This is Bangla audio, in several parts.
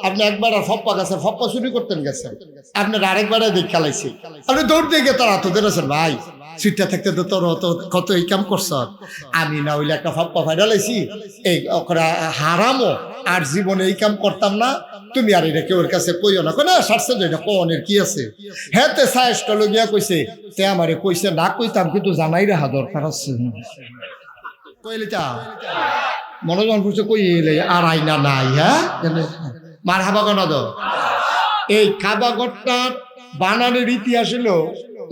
আপনি একবার আর ফপ্পা গেছেন, ফপ্পা চুরি করতেন গেছেন, আপনার আরেকবার দিক খেলাইছি, আপনি দৌড় দিয়ে গিয়ে তারা তো দেন ভাই সিটটা থাকতে তো তোর কত এই কাম করছ, আমি না হইলে একটা ফপ্পা ফাইডালাইছি, এই হারামো আর জীবনে এই কাম করতাম না, তুমি আর এটা কেউ কাছে কইও না, না সারছে তো এটা কনের কি আছে। হ্যাঁ তে সায়েসটা লগিয়া কইছে, তে আমারে কইছে না কইতাম কিন্তু জানাই রাখা দরকার আছে। কইলে তা মনোজন করছে কই এলে আর আইনা নাই। হ্যাঁ মার হাবা কেন দো এই কাবাগরটার বানানের ইতিহাস হলো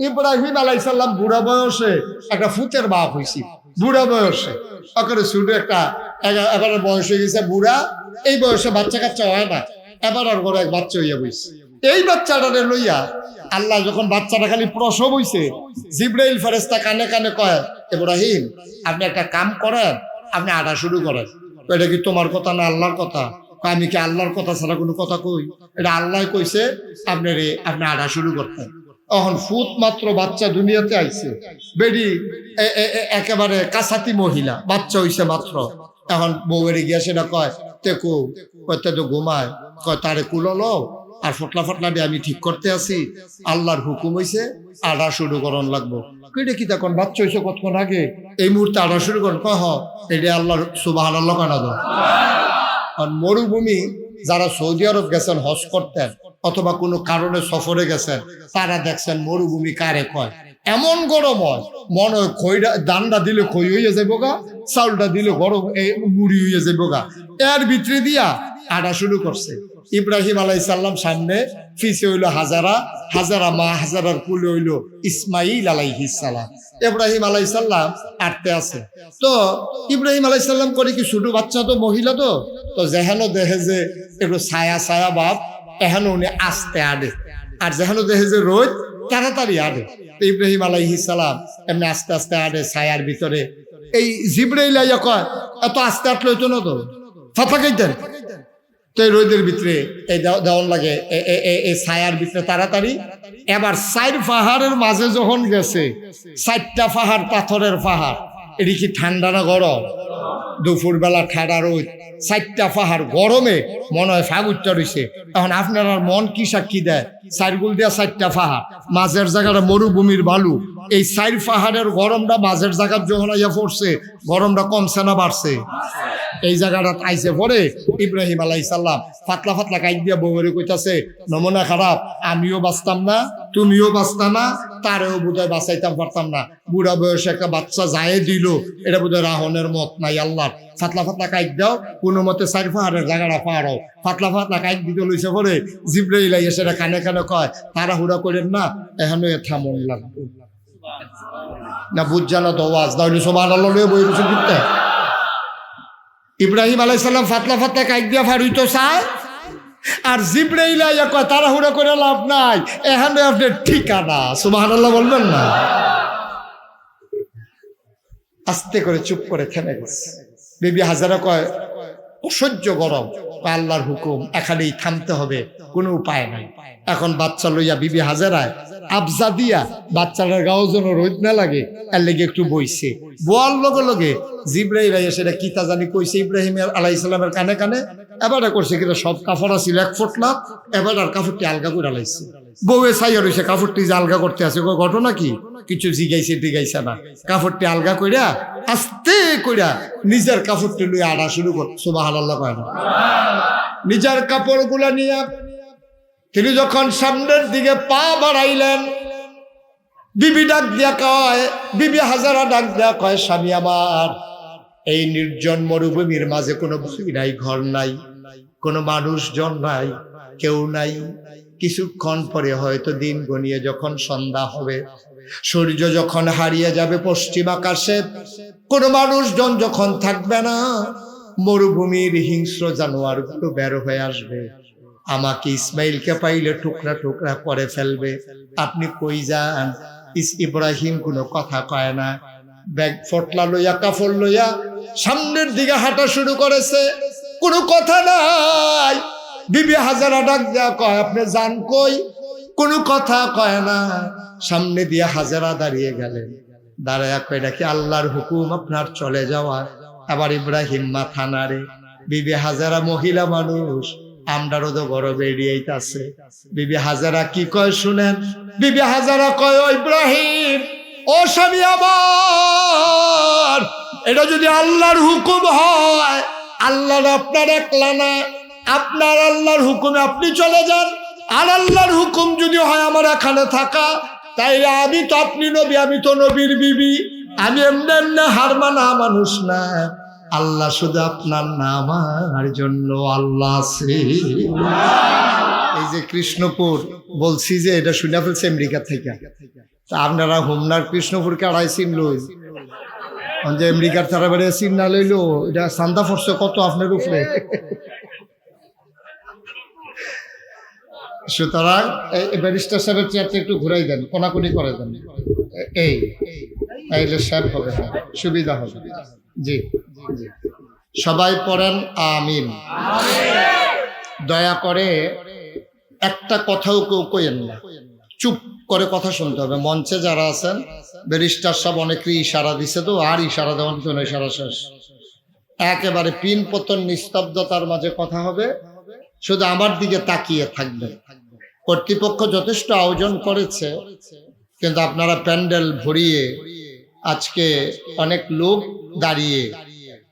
ইব্রাহিম আলাইহিস সালাম বুড়া বয়সে একটা ফুতের বাপ হয়েছি, বুড়া বয়সে ওখানে শুধু একটা এবার বয়স হয়ে গেছে বুড়া, এই বয়সে বাচ্চা কাচ্চা হয় না, এবার আর বড় এক বাচ্চা হইয়া বইছে। এই বাচ্চাটারে লইয়া আল্লাহ যখন বাচ্চাটা খালি প্রসব হইছে, জিব্রাইল ফেরেশতা কানে কানে কয়, ইব্রাহিম আপনি একটা কাম করেন, আপনি আটা শুরু করেন। এটা কি তোমার কথা না আল্লাহর কথা? আমি কি আল্লাহর কথা ছাড়া কোনো কথা কই? এটা আল্লাহ কইছে আপনি আটা শুরু করতেন। এখন ফুট মাত্র বাচ্চা দুনিয়াতে আইছে, বেডি একেবারে কাছাতি মহিলা, বাচ্চা হইছে মাত্র। এখন বউয়ের গিয়া সেটা কয় তেকু কয়তে তো ঘুমায়, কয় তারে কুলো আর ফটলা ফটলা দিয়ে আমি ঠিক করতে আছি, আল্লাহর হুকুম হইছে আটা শুরু করন লাগবো। কেটে কি তখন বাচ্চা হইছে কতক্ষণ আগে, এই মুহূর্তে আটা শুরু করেন, কহ এটা আল্লাহর সুবহানাল্লাহ কানা দাও। আর মরুভূমি যারা সৌদি আরব গেছেন হজ করতেন অথবা কোনো কারণে সফরে গেছেন, তারা দেখছেন মরুভূমি কারে কয়। এমন গরম হয় মনে হয় খইটা দানটা দিলে খই হইয়া যাবো গা, চাউলটা দিলে গরম মুড়ি হইয়া যাবো গা, এর ভিতরে দিয়া আটা শুরু করছে। ইব্রাহিম আলাইহিস সালাম সামনে, পিছে হইলো হাজারা, হাজারা মা, হাজারার কুলে হইলো ইসমাইল আলাইহিস সালাম। ইব্রাহিম আলাইহিস সালাম আটতে আছে। তো ইব্রাহিম আলাইহিস সালাম করে কি ছোট বাচ্চা, তো মহিলা তো যেহেন দেখে যে একটু ছায়া ছায়া ভাব, এহেন উনি আস্তে আডে, আর যেহেন দেখে যে রোদ তাড়াতাড়ি আডে। তো ইব্রাহিম আলাইহিস সালাম এমনি আস্তে আস্তে আডে ছায়ার ভিতরে। এই জিব্রাইল আইয়া কয় এত আস্তে আটলে হইতো না তো, ফাঁপা খাইতেন। তো এই রোদের ভিতরে এই দেওয়ান লাগে এই ছায়ার ভিতরে তাড়াতাড়ি। এবার 4 পাহাড়ের মাঝে যখন গেছে, 4টা পাহাড় পাথরের পাহাড়, এটি কি ঠান্ডা না গরম? দুপুর বেলা ঠাডা রোদ, 4টা পাহাড় গরমে মনে হয় ফাগুরটা রয়েছে। এখন আপনার মন কি সাক্ষী দেয়? 4 গুল দিয়া 4টা পাহাড়, মাঝের জায়গাটা মরুভূমির বালু, এই 4 পাহাড়ের গরমটা মাঝের জায়গার যখন আইয়া পড়ছে, গরমটা কমছে না বাড়ছে? এই জায়গাটা আইসে পরে ইব্রাহিম আলাইহিস সালাম ফাতলা ফাতলা কাইট দিয়া বউরে কইতাছে, নমুনা খারাপ, আমিও বাঁচতাম না, তুমিও বাঁচতাম না, তারেও বোধহয় বাঁচাইতাম পারতাম না। বুড়া বয়সে একটা বাচ্চা যায় দিল, এটা বোধহয় রাহনের মত নাই আল্লাহ। ফাতলা ফাতলা কাইট দাও, কোনো মতে 4 পাহাড়ের জায়গাটা পাহাড়ও ফাতলা ফাতলা কাইট দিতে লইছে পরে জিব্রাইল আইয়া সেটা কানে কানে কয়, তাড়াহুড়া করেন না, এখানে থামন লাগবে না, বুঝজানা তো ওয়াজ তাহলে সুবহানাল্লাহ লয়ে বই রসুল করতে। ইব্রাহিম আলাইহিস সালাম ফাতলা ফাতলা কাইট দিয়া ফারুইতো চায়, আর জিব্রাইল আইয়া কয় তাড়াহুড়া করে লাভ নাই, এখানে আপনার ঠিকানা। সুবহানাল্লাহ বলবেন না? আস্তে করে চুপ করে থেমে গেছে। বিবি হাজারা কয় অসহ্য গরম, আল্লাহর হুকুম, এখানেই থামতে হবে, কোনো উপায় নাই। এখন বাচ্চা লইয়া বিবি হাজারায় আবজা দিয়া বাচ্চাটার গাও যেন রোদ না লাগে এর লেগে একটু বইছে। বোয়ার লগে লগে জিব্রাইল আইয়া সেটা কিতা জানি কইছে ইব্রাহিম আলাইহিস সালামের কানে কানে। এবারে করছে কিন্তু সব কাপড় ছিল 1 ফুটলা, এবার আর কাপড়টি আলগা করে লাইছে। বউয়ে ছাইয়া রইছে কাপড়টি যে আলগা করতে আছে, ঘটনা কি? কিছু জিগাইছে টিগাইছে না, কাপড়টি আলগা কইরা আস্তে কইরা নিজের কাপড়টি লইয়া আড়া শুরু কর। সুবহানাল্লাহ কয় না? নিজের কাপড়গুলা নিয়ে তিনি যখন সামনের দিকে পা বাড়াইলেন, বিবি ডাক দিয়া কয়, বিবি হাজারা ডাক দিয়া কয়, স্বামী আমার, এই নির্জন মরুভূমির মাঝে কোনো বাড়ি নাই, ঘর নাই, কোনো মানুষজন নাই, কেউ নাই। কিছুক্ষণ পরে হয়তো দিন গনিয়ে যখন সন্ধ্যা হবে, সূর্য যখন হারিয়ে যাবে পশ্চিম আকাশে, কোনো মানুষজন যখন থাকবে না, মরুভূমির হিংস্র জানোয়ারগুলো বের হয়ে আসবে, আমাকে ইসমাইলকে পাইলে টুকরা টুকরা করে ফেলবে। আপনি কই যান? ইব্রাহিম কোনো কথা কয় না, ব্যাগ ফটলা লইয়া কাপড় লইয়া সামনের দিকে হাঁটা শুরু করেছে, কোনো কথা নাই। বিবি হাজারা ডাক দেয়া কয়, আপনি যান কই? কোনো কথা কয় না। সামনে দিয়ে হাজারা দাঁড়িয়ে গেলেন, দাঁড়ায়া কয়, এটা কি আল্লাহর হুকুম আপনার চলে যাওয়া? আবার ইব্রাহিম মাথা নাড়ে। বিবি হাজারা মহিলা মানুষ, আমরারও তো বড় বেরিয়েইতে আছে। বিবি হাজারা কি কয় শুনেন, বিবি হাজারা কয়, ও ইব্রাহিম, ও স্বামী আমার, এটা যদি আল্লাহর হুকুম হয়, আল্লাহর আপনার একলা না, আপনার আল্লাহর হুকুমে আপনি চলে যান, আর আল্লাহর হুকুম যদি হয় আমার এখানে থাকা, তাইলে আমি তো আপনি নবী, আমি তো নবীর বিবি, আমি এমনি এমনি হার মানা মানুষ না। আল্লাহ শুধু আপনার না, আমার জন্য আল্লাহ আছে। এই যে কৃষ্ণপুর বলছি যে এটা শুনে ফেলছে আমেরিকা থেকে, তা আপনারা হোমনার কৃষ্ণপুরকে আড়াই চিন লই, যে আমেরিকার তারা বেড়ে চিন না লইলো, এটা চান্দা পড়ছে কত আপনার উপরে। সুতরাং এই ব্যারিস্টার সাহেবের চেয়ারটা একটু ঘুরাই দেন, কোনাকুনি করে দেন, এই তাইলে সাহেব হবে, সুবিধা হবে। জি জি, সবাই পড়েন আমিন। দয়া করে একটা কথাও কেউ কইেন না, চুপ করে কথা শুনতে হবে। মঞ্চে যারা আছেন ব্যারিস্টার সব অনেকেই ইশারা দিছে, তো আর ইশারা দেওয়ার জন্য ইশারা শেষ। একেবারে পিন পতন নিস্তব্ধতার মাঝে কথা হবে, শুধু আমার দিকে তাকিয়ে থাকবে। কর্তৃপক্ষ যথেষ্ট আয়োজন করেছে, কিন্তু আপনারা প্যান্ডেল ভরিয়ে আজকে অনেক লোক দাঁড়িয়ে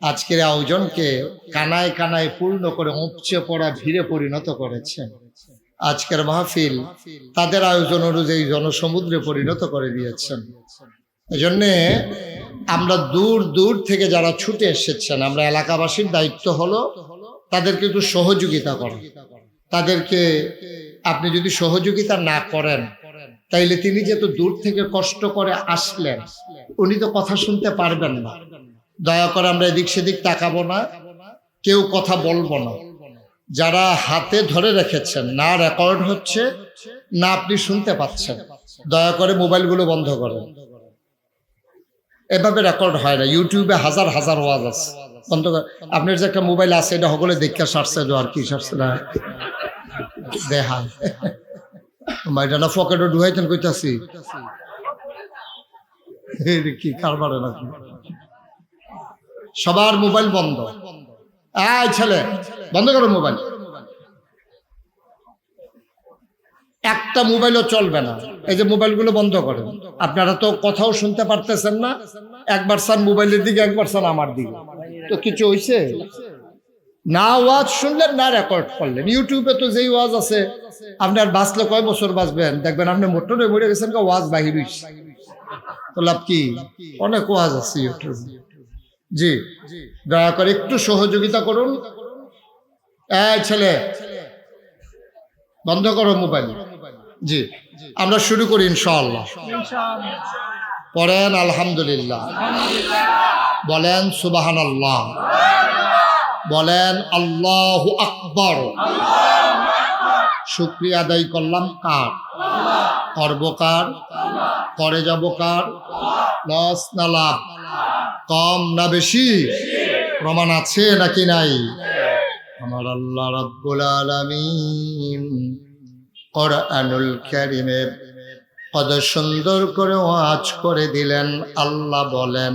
আজকের আয়োজনকে কানায় কানায় পূর্ণ করে উপচে পড়া ভিড়ে পরিণত করেছেন। আজকের মাহফিল তাদের আয়োজন অনুযায়ী জনসমুদ্রে পরিণত করে দিয়েছেন। এজন্যে আমরা দূর দূর থেকে যারা ছুটে এসেছেন, আমরা এলাকাবাসীর দায়িত্ব হলো তাদেরকে একটু সহযোগিতা করা। তাদেরকে আপনি যদি সহযোগিতা না করেন, তাইলে তিনি যেহেতু দূর থেকে কষ্ট করে আসলেন, উনি তো কথা শুনতে পারবেন না। দয়া করে আমরা এদিক সেদিক তাকাবো না, কেউ কথা বলবো না। যারা হাতে ধরে রেখেছেন, না রেকর্ড হচ্ছে না আপনি শুনতে পাচ্ছেন, দয়া করে মোবাইলগুলো বন্ধ করেন। এভাবে রেকর্ড হয় না। ইউটিউবে হাজার হাজার ওয়াজ আছে, বন্ধ করে। আপনার যে একটা মোবাইল আছে, এটা সকলে দেখা সারছে, আর কি সারছে না দেখা এটা না পকেটে ঢুকাইতেন কইতাছি কি কারবারে নাকি। সবার মোবাইল বন্ধ। এই ছেলে, বন্ধ করো মোবাইল। একটা মোবাইলও চলবে না। এই যে মোবাইলগুলো বন্ধ করেন। আপনারা তো কথাও শুনতে পারতেছেন না, একবার চান মোবাইলের দিকে, একবার চান আমার দিকে, তো কিছু হইছে না। ওয়াজ শুনলেন না, রেকর্ড করলেন। ইউটিউবে তো যেই ওয়াজ আছে, আপনি আর বাঁচলে কয় বছর বাঁচবেন, দেখবেন আপনি মোটরে মরে গেছেন, ওয়াজ বাহির হইছে, তো লাভ কি? অনেক ওয়াজ আছে ইউটিউবে। জি, দয়া করে একটু সহযোগিতা করুন। এই ছেলে, বন্ধ করো মোবাইল। জি, আমরা শুরু করি ইনশাআল্লাহ। পড়েন আলহামদুলিল্লাহ, বলেন সুবহানাল্লাহ, বলেন আল্লাহু আকবার। শুকরিয়া আদায় করলাম কার? করব কার? করে যাব কার? লস না লাভ? কম না বেশি? প্রমাণ আছে নাকি নাই? আমার আল্লাহ রাব্বুল আলামিন কোরআনুল কারীমে কত সুন্দর করে ওয়াজ করে দিলেন। আল্লাহ বলেন,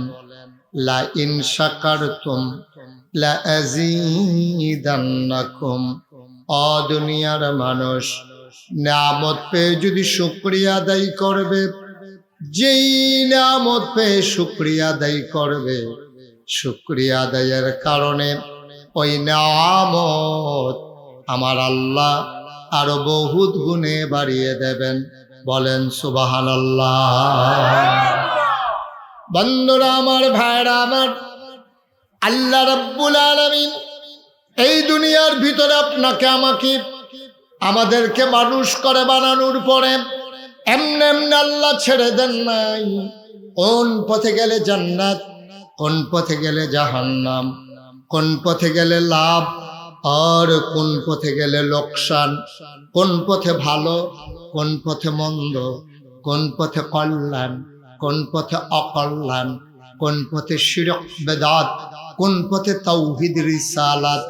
লা ইন শাকারতুম লা আযীদান্নাকুম। ও দুনিয়ার মানুষ, নিয়ামত পেয়ে যদি শুকরিয়া আদায় করবে, যেই নিয়ামত পেয়ে শুকরিয়া আদায় করবে, শুকরিয়া আদায়ের কারণে ওই নিয়ামত আমার আল্লাহ আরো বহুত গুণে বাড়িয়ে দেবেন। বলেন সুবহানাল্লাহ। বন্ধুরা আমার, ভাইরা আমার, আল্লাহ রাব্বুল আলামিন এই দুনিয়ার ভিতরে আপনাকে আমাকে আমাদেরকে মানুষ করে বানানোর পরে এমনি এমনি আল্লাহ ছেড়ে দেন নাই। কোন পথে গেলে জান্নাত, কোন পথে গেলে জাহান্নাম, কোন পথে গেলে লাভ আর কোন পথে গেলে লোকসান, কোন পথে ভালো, কোন পথে মন্দ, কোন পথে কল্যাণ, কোন পথে অকল্যাণ, কোন পথে শিরক বেদাত, কোন পথে তাওহীদ রিসালাত,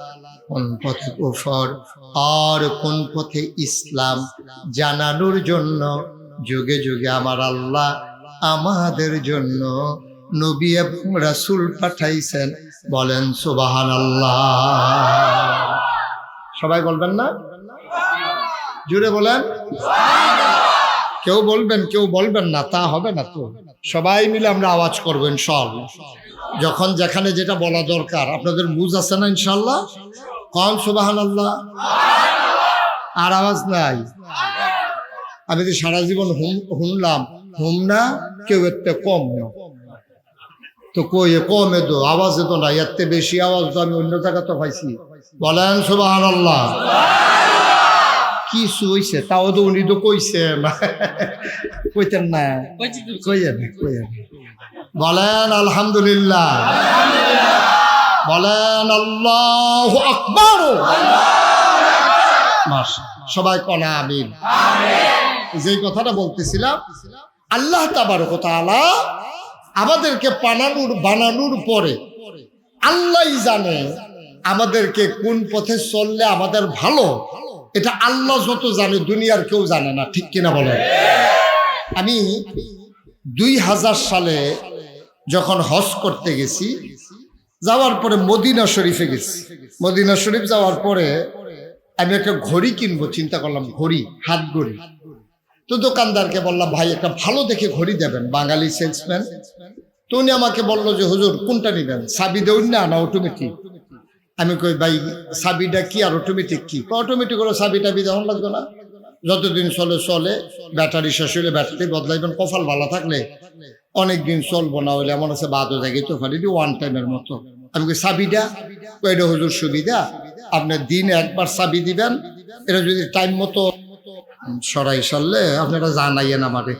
কোন পথে কুফর আর কোন পথে ইসলাম জানানোর জন্য যুগে যুগে আমার আল্লাহ আমাদের জন্য নবী এবং রাসূল পাঠাইছেন। বলেন সুবহানাল্লাহ। সবাই বলবেন না? জুড়ে বলেন। কেউ বলবেন কেউ বলবেন না, তা হবে না তো। সবাই মিলে আমরা আওয়াজ করবো ইনশাআল্লাহ। যখন যেখানে যেটা বলা দরকার, আপনাদের বুঝ আছে না ইনশাআল্লাহ? কোন সুবহানাল্লাহ। আর আওয়াজ নাই। আমি তো সারা জীবন হুমলাম, হুম না কেউ এতে কম না তো কই কমে তো আওয়াজে তো না, এতে বেশি আওয়াজ তো আমি অন্য জায়গা তো পাইছি। বলেন সুবহানাল্লাহ। কিছু হইছে তাও তো উনি তো কইছে কইতেন না, কইয়েন কইয়েন। বলেন আলহামদুলিল্লাহ, বলেন আল্লাহু আকবার। সবাই কনা আমিন। যে কথাটা বলতেছিলাম, আল্লাহ তাবারক ওয়া তাআলা আমাদেরকে বানানোর পরে আল্লাহই জানে আমাদেরকে কোন পথে চললে আমাদের ভালো। এটা আল্লাহ যত জানে, দুনিয়ার কেউ জানে না, ঠিক কিনা বলেন? আমি 2000 সালে যখন হজ করতে গেছি, যাওয়ার পরে মদিনা শরীফে গেছি। মদিনা শরীফ যাওয়ার পরে আমি একটা ঘড়ি কিনবো চিন্তা করলাম, ঘড়ি, হাত ঘড়ি। তো দোকানদারকে বললাম, ভাই একটা ভালো দেখে ঘড়ি দেবেন, বাঙালি সেলসম্যান। তো উনি আমাকে বললো যে হুজুর কোনটা নিবেন, চাবি দেউন না অটোমেটিক? আমি কই ভাই চাবিটা কি আর অটোমেটিক কি? অটোমেটিক করে চাবি টাবি দেওয়ার লাগবে না, যতদিন চলে চলে, ব্যাটারি শেষ হলে ব্যাটারি বদলাইবেন, কপাল ভালো থাকলে অনেকদিন চলবো, না হলে এমন আছে বাদও জায়গায় তো পারি ওয়ান টাইমের মতো। আমি কই চাবিটা? এটা হুজুর সুবিধা, আপনার দিনে একবার চাবি দিবেন, এটা যদি টাইম মতো সরাই সারলে আপনারা জানাইয়েন আমারে।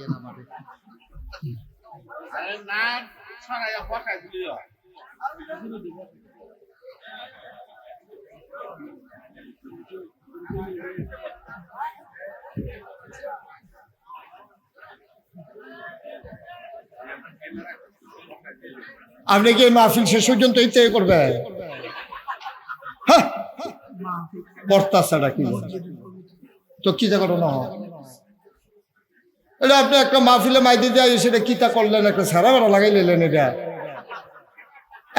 আপনি কি মাহফিল শেষ পর্যন্ত ইত্যাদি করবে? হ্যাঁ, বর্তা ছাড়া কি তো কি করো না? এটা আপনি একটা মাহফিলে মাইতে যাই, সেটা কিতা করলেন, একটা সারা বেড়া লাগাই নিলেন, এটা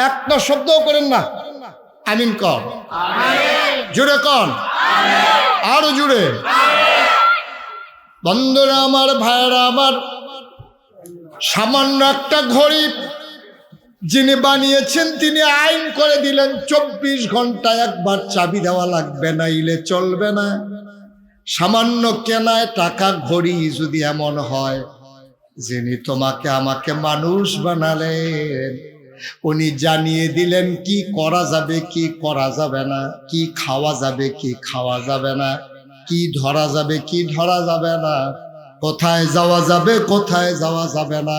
একটা শব্দও করেন না। আমিন কর, জুড়ে কন, আরো জুড়ে। বন্ধুরা আমার, ভাইরা আমার, সামান্য একটা ঘড়ি যিনি বানিয়েছেন তিনি আইন করে দিলেন 24 ঘন্টায় একবার চাবি দেওয়া লাগবে, না ইলে চলবে না। সামান্য কেনায় টাকা ঘড়ি যদি এমন হয়, যিনি তোমাকে আমাকে মানুষ বানালেন, উনি জানিয়ে দিলেন কি করা যাবে কি করা যাবে না, কি খাওয়া যাবে কি খাওয়া যাবে না, কি ধরা যাবে কি ধরা যাবে না, কোথায় যাওয়া যাবে কোথায় যাওয়া যাবে না।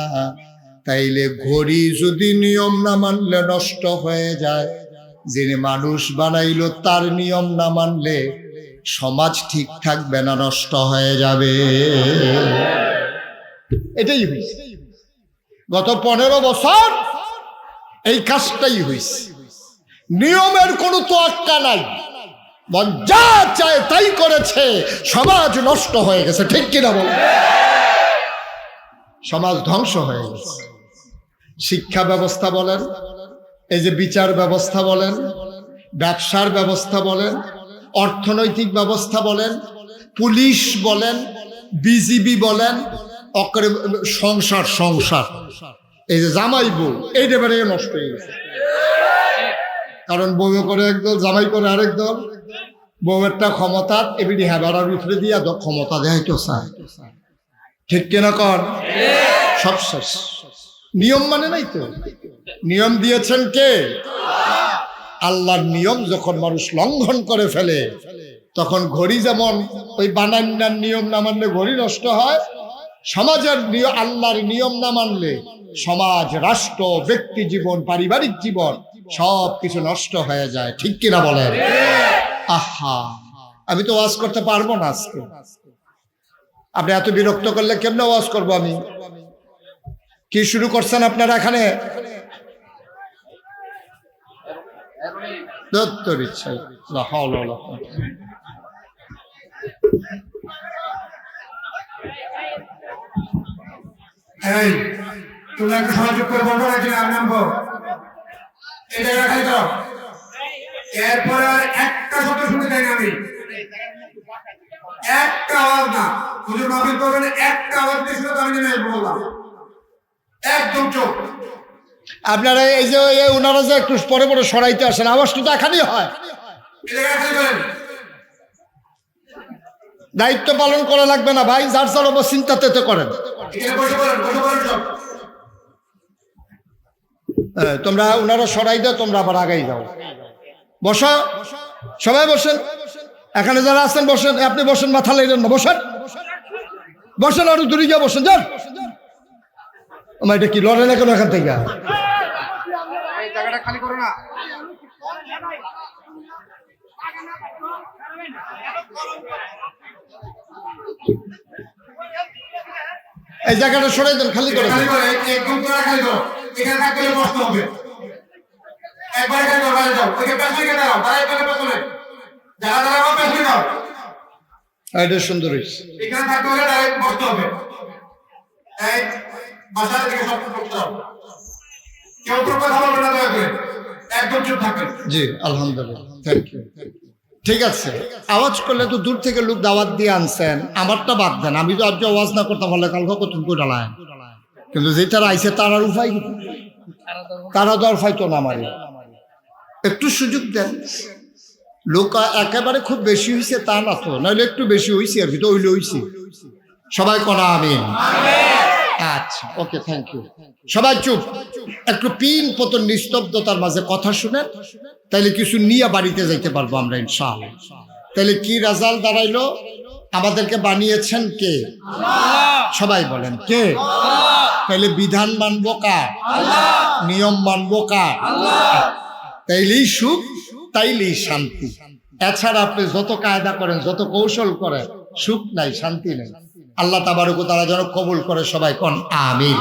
তাইলে ঘড়ি যদি নিয়ম না মানলে নষ্ট হয়ে যায়, যিনি মানুষ বানাইলো তার নিয়ম না মানলে সমাজ ঠিক থাকবে না, নষ্ট হয়ে যাবে। এটাই হয়েছে গত 15 বছর, এই কাজটাই হয়েছে। নিয়মের কোনো তোয়াক্কা নাই, যা চায় তাই করেছে, সমাজ নষ্ট হয়ে গেছে, ঠিক কিনা বল? সমাজ ধ্বংস হয়ে গেছে। শিক্ষা ব্যবস্থা বলেন, এই যে বিচার ব্যবস্থা বলেন, ব্যবসার ব্যবস্থা বলেন, অর্থনৈতিক ব্যবস্থা বলেন, পুলিশ বলেন, বিজিবি বলেন, সংসার এই যে জামাই বউ, এইটা বেড়ে নষ্ট হয়ে গেছে। কারণ বউ করে একদল, জামাই করে আরেক দল। বউয়েরটা ক্ষমতা এবিডি হ্যাবারার উপরে দিয়া ক্ষমতা দেয় তো চায়, ঠিক কিনা কর? সব শেষ। নিয়ম মানে নাই তো। নিয়ম দিয়েছেন কে? আল্লাহর নিয়ম যখন মানুষ লঙ্ঘন করে ফেলে, তখন ঘড়ি যেমন ওই বানান্নার নিয়ম না মানলে ঘড়ি নষ্ট হয়, সমাজের আল্লাহর নিয়ম না মানলে সমাজ, রাষ্ট্র, ব্যক্তি জীবন, পারিবারিক জীবন সব কিছু নষ্ট হয়ে যায়, ঠিক কিনা বলেন? আহা, আমি তো ওয়াজ করতে পারবো না আজকে। আপনি এত বিরক্ত করলে কেমনে ওয়াজ করবো আমি? কি শুরু করছেন আপনারা এখানে? তুমি একটা সহযোগ করে বলবো না যে আমি নামবো, এটা রাখাই তো। এরপরে একটা শব্দ শুনতে চাই না আমি। একটা আওয়াজ না, হুজুর মাহফিল করবেন, একটা আওয়াজ দিয়ে শুনে আমি নেমে বললাম একদম চোখ। আপনারা এই যে ওনারা যে একটু পরে পরে সরাইতে আসেন, আওয়াজটা তো এখানেই হয়। দায়িত্ব পালন করা লাগবে না ভাই, যার যার অবস্থা চিন্তাতে তো করেন। তোমরা ওনারা সরাই দাও, তোমরা আবার আগাই যাও। বসো, সবাই বসেন, এখানে যারা আছেন বসেন। আপনি বসেন, মাথা লাইলেন না, বসেন বসেন, আরো দূরে গিয়ে বসেন। যান, আমার এটা কি লড়ে না কেন এখান থেকে? জায়গাটা খালি করো না। এই জায়গাটা সরাই দেন, খালি করে খালি করে একদম খালি করো। এখানে থাকতে হলে কষ্ট হবে। একবার খালি করো, বাইরে যাও। ওইকে পেছনে কেটে দাও, তারাই পেছনে পেছনে যারা যারা আমার পেছনে দাও। এটা সুন্দর হয়েছে। এখানে থাকতে হলে ডাইরেক্ট বসতে হবে। এই বাসার দিকে সব করতে দাও, কেউ তো কথা বলবে না, দয়া করে একদম চুপ থাকবেন। জি আলহামদুলিল্লাহ, থ্যাংক ইউ। ঠিক আছে, আওয়াজ করলে তো দূর থেকে লোক দাওয়াত দিয়ে আনছেন, আমারটা বাদ দেন। আমি তো আজকে আওয়াজ না করতাম বলে কালকে কত ডালায়, কিন্তু যেটার আইসে তার আর উপায়, তারা দর ফাইতো না। আমারে একটু সুযোগ দেন। লোক একেবারে খুব বেশি হয়েছে তা না তো, নাহলে একটু বেশি হয়েছে আর কি, তো ওইলে হয়েছে। সবাই কনা আমিন। আচ্ছা, ওকে, থ্যাংক ইউ। সবাই চুপ, একটু পিন পতন নিস্তব্ধতার মাঝে কথা শুনেন, তাইলে কিছু নিয়ে বাড়িতে যাইতে পারবো আমরা ইনশাআল্লাহ। তাইলে কি রেজাল্ট দাঁড়াইলো? আমাদেরকে বানিয়েছেন কে? সবাই বলেন কে? তাইলে বিধান মানবো কার? নিয়ম মানবো কার? তাইলেই সুখ, তাইলেই শান্তি। এছাড়া আপনি যত কায়দা করেন, যত কৌশল করেন, সুখ নাই, শান্তি নেই। আল্লাহ তাবারক ওয়া তাআলা যেন কবুল করে। সবাই কোন আমিন।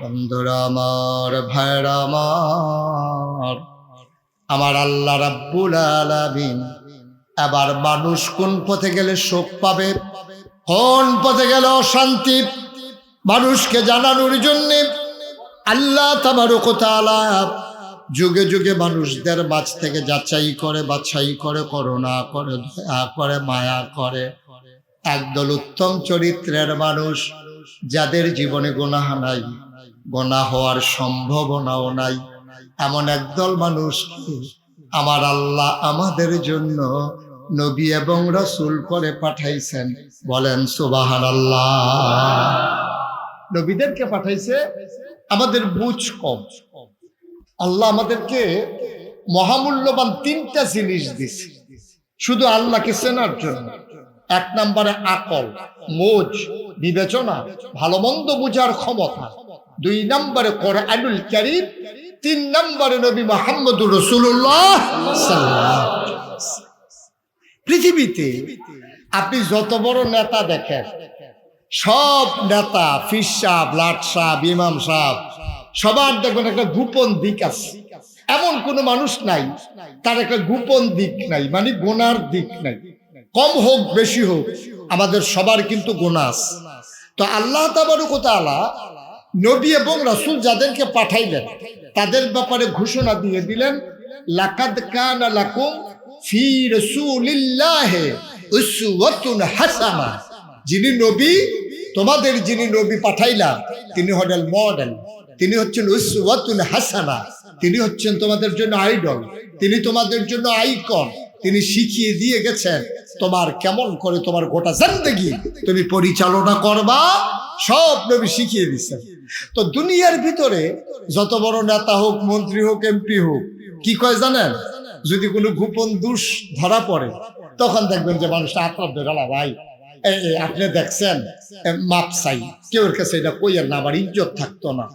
বন্ধুরা আমার, ভাইরা আমার, আমার আল্লাহ রাব্বুল আলামিন এবার মানুষ কোন পথে গেলে সুখ পাবে, কোন পথে গেলে অশান্তি, মানুষকে জানানোর জন্যে আল্লাহ তাবারক ওয়া তাআলা যুগে যুগে মানুষদের মাঝ থেকে যাচাই করে, বাছাই করে, করুণা করে, দয়া করে, মায়া করে একদল উত্তম চরিত্রের মানুষ, যাদের জীবনে গুনাহ নাই, গুনাহ হওয়ার সম্ভাবনাও নাই, এমন একদল মানুষ আমার আল্লাহ আমাদের জন্য নবী এবং রাসূল করে পাঠাইছেন। বলেন সুবহানাল্লাহ। নবীদেরকে পাঠাইছে, আমাদের বুঝ কম। আল্লাহ আমাদেরকে মহামূল্যবান তিনটা জিনিস দিছে শুধু আল্লাহকে চেনার জন্য। এক নম্বরে আকল, মোজ, বিবেচনা, ভালো মন্দ বুঝার ক্ষমতা। দুই নম্বরে কোরআনুল কারীম। তিন নম্বরে নবী মুহাম্মদুর রাসূলুল্লাহ সাল্লাল্লাহু আলাইহি ওয়াসাল্লাম। পৃথিবীতে আপনি যত বড় নেতা দেখেন, সব নেতা, ফির সাহেব, লাট সাহেব, ইমাম সাহেব, সবার দেখবেন একটা গোপন দিক আছে। এমন কোন মানুষ নাই তার একটা গোপন দিক নাই, মানে গুনার দিক নাই। কম হোক বেশি হোক, আমাদের সবার কিন্তু গুনাহ আছে। তো আল্লাহ তাবারক ওয়া তাআলা নবী এবং রাসূল যাদেরকে পাঠাইলেন, তাদের ব্যাপারে ঘোষণা দিয়ে দিলেন, লাকাদ কানা লাকুম ফি রাসূলিল্লাহি উসওয়াতুন হাসানা। যিনি নবী, তোমাদের যিনি নবী পাঠাইলাম, তিনি হলেন মডেল, তিনি হচ্ছেন উসওয়াতুন হাসানা, তিনি হচ্ছেন তোমাদের জন্য আইডল, তিনি তোমাদের জন্য আইকন। তিনি শিখিয়ে দিয়ে গেছেন তোমার কেমন করে তোমার গোটা জিন্দেগি তুমি পরিচালনা করবা, সব নবী শিখিয়ে দিচ্ছেন। তো দুনিয়ার ভিতরে যত বড় নেতা হোক, মন্ত্রী হোক, এমপি হোক, কি কয় জানেন? যদি কোনো গোপন দোষ ধরা পড়ে, তখন দেখবেন যে মানুষটা আত্মহত্যা করে, গেলা ভাই আপনি দেখছেন মাপ চাই, কেউ কাছে এটা কইয়ের না, আবার ইজ্জত থাকতো না।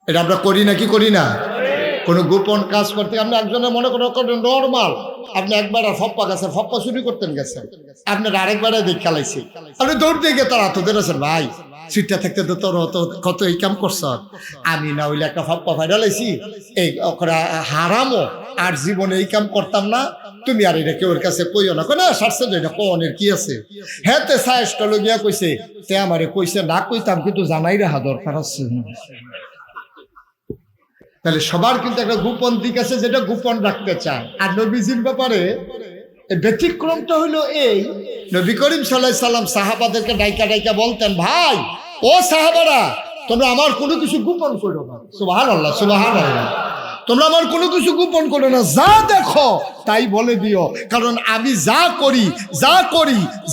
এটা আমরা করি না, কি করি না? কোনো গোপন কাজ করতে আপনি একজনের মনে করেন নর্মাল, আপনি একবার ফপ্পা গেছেন, ফপ্পা চুরি করতেন গেছেন, আপনার আরেকবারে দেখ খেলাইছি, আপনি দৌড় দিয়ে গিয়ে তার হাত ধরেছেন, ভাই সিটটা থাকতে তো তোর কত এই কাম করছ, আমি না হইলে একটা ফপ্পা ফাইডালাইছি, এই হারামো আর জীবনে এই কাম করতাম না, তুমি আর এটা কেউ কাছে কইও না। না সারছে এটা কনের কি আছে, হ্যাঁ তে সায়েসটা লগিয়া কইছে, তে আমারে কইছে না কইতাম, কিন্তু জানাই রাখা দরকার আছে। তাহলে সবার কিন্তু একটা গোপন দিক আছে যেটা গোপন রাখতে চায়। আর নবীজির ব্যাপারে ব্যতিক্রমটা হলো এই, নবী করিম সাল্লাল্লাহু আলাইহি সাল্লাম সাহাবাদেরকে ডাইকা ডাইকা বলতেন, ভাই ও সাহাবারা, তোমরা আমার কোনো কিছু গোপন করো না। সুবহানাল্লাহ, সুবহানাল্লাহ। তোমরা আমার কোনো কিছু গোপন করো না, যা দেখো তাই বলে দিও, কারণ আমি যা করি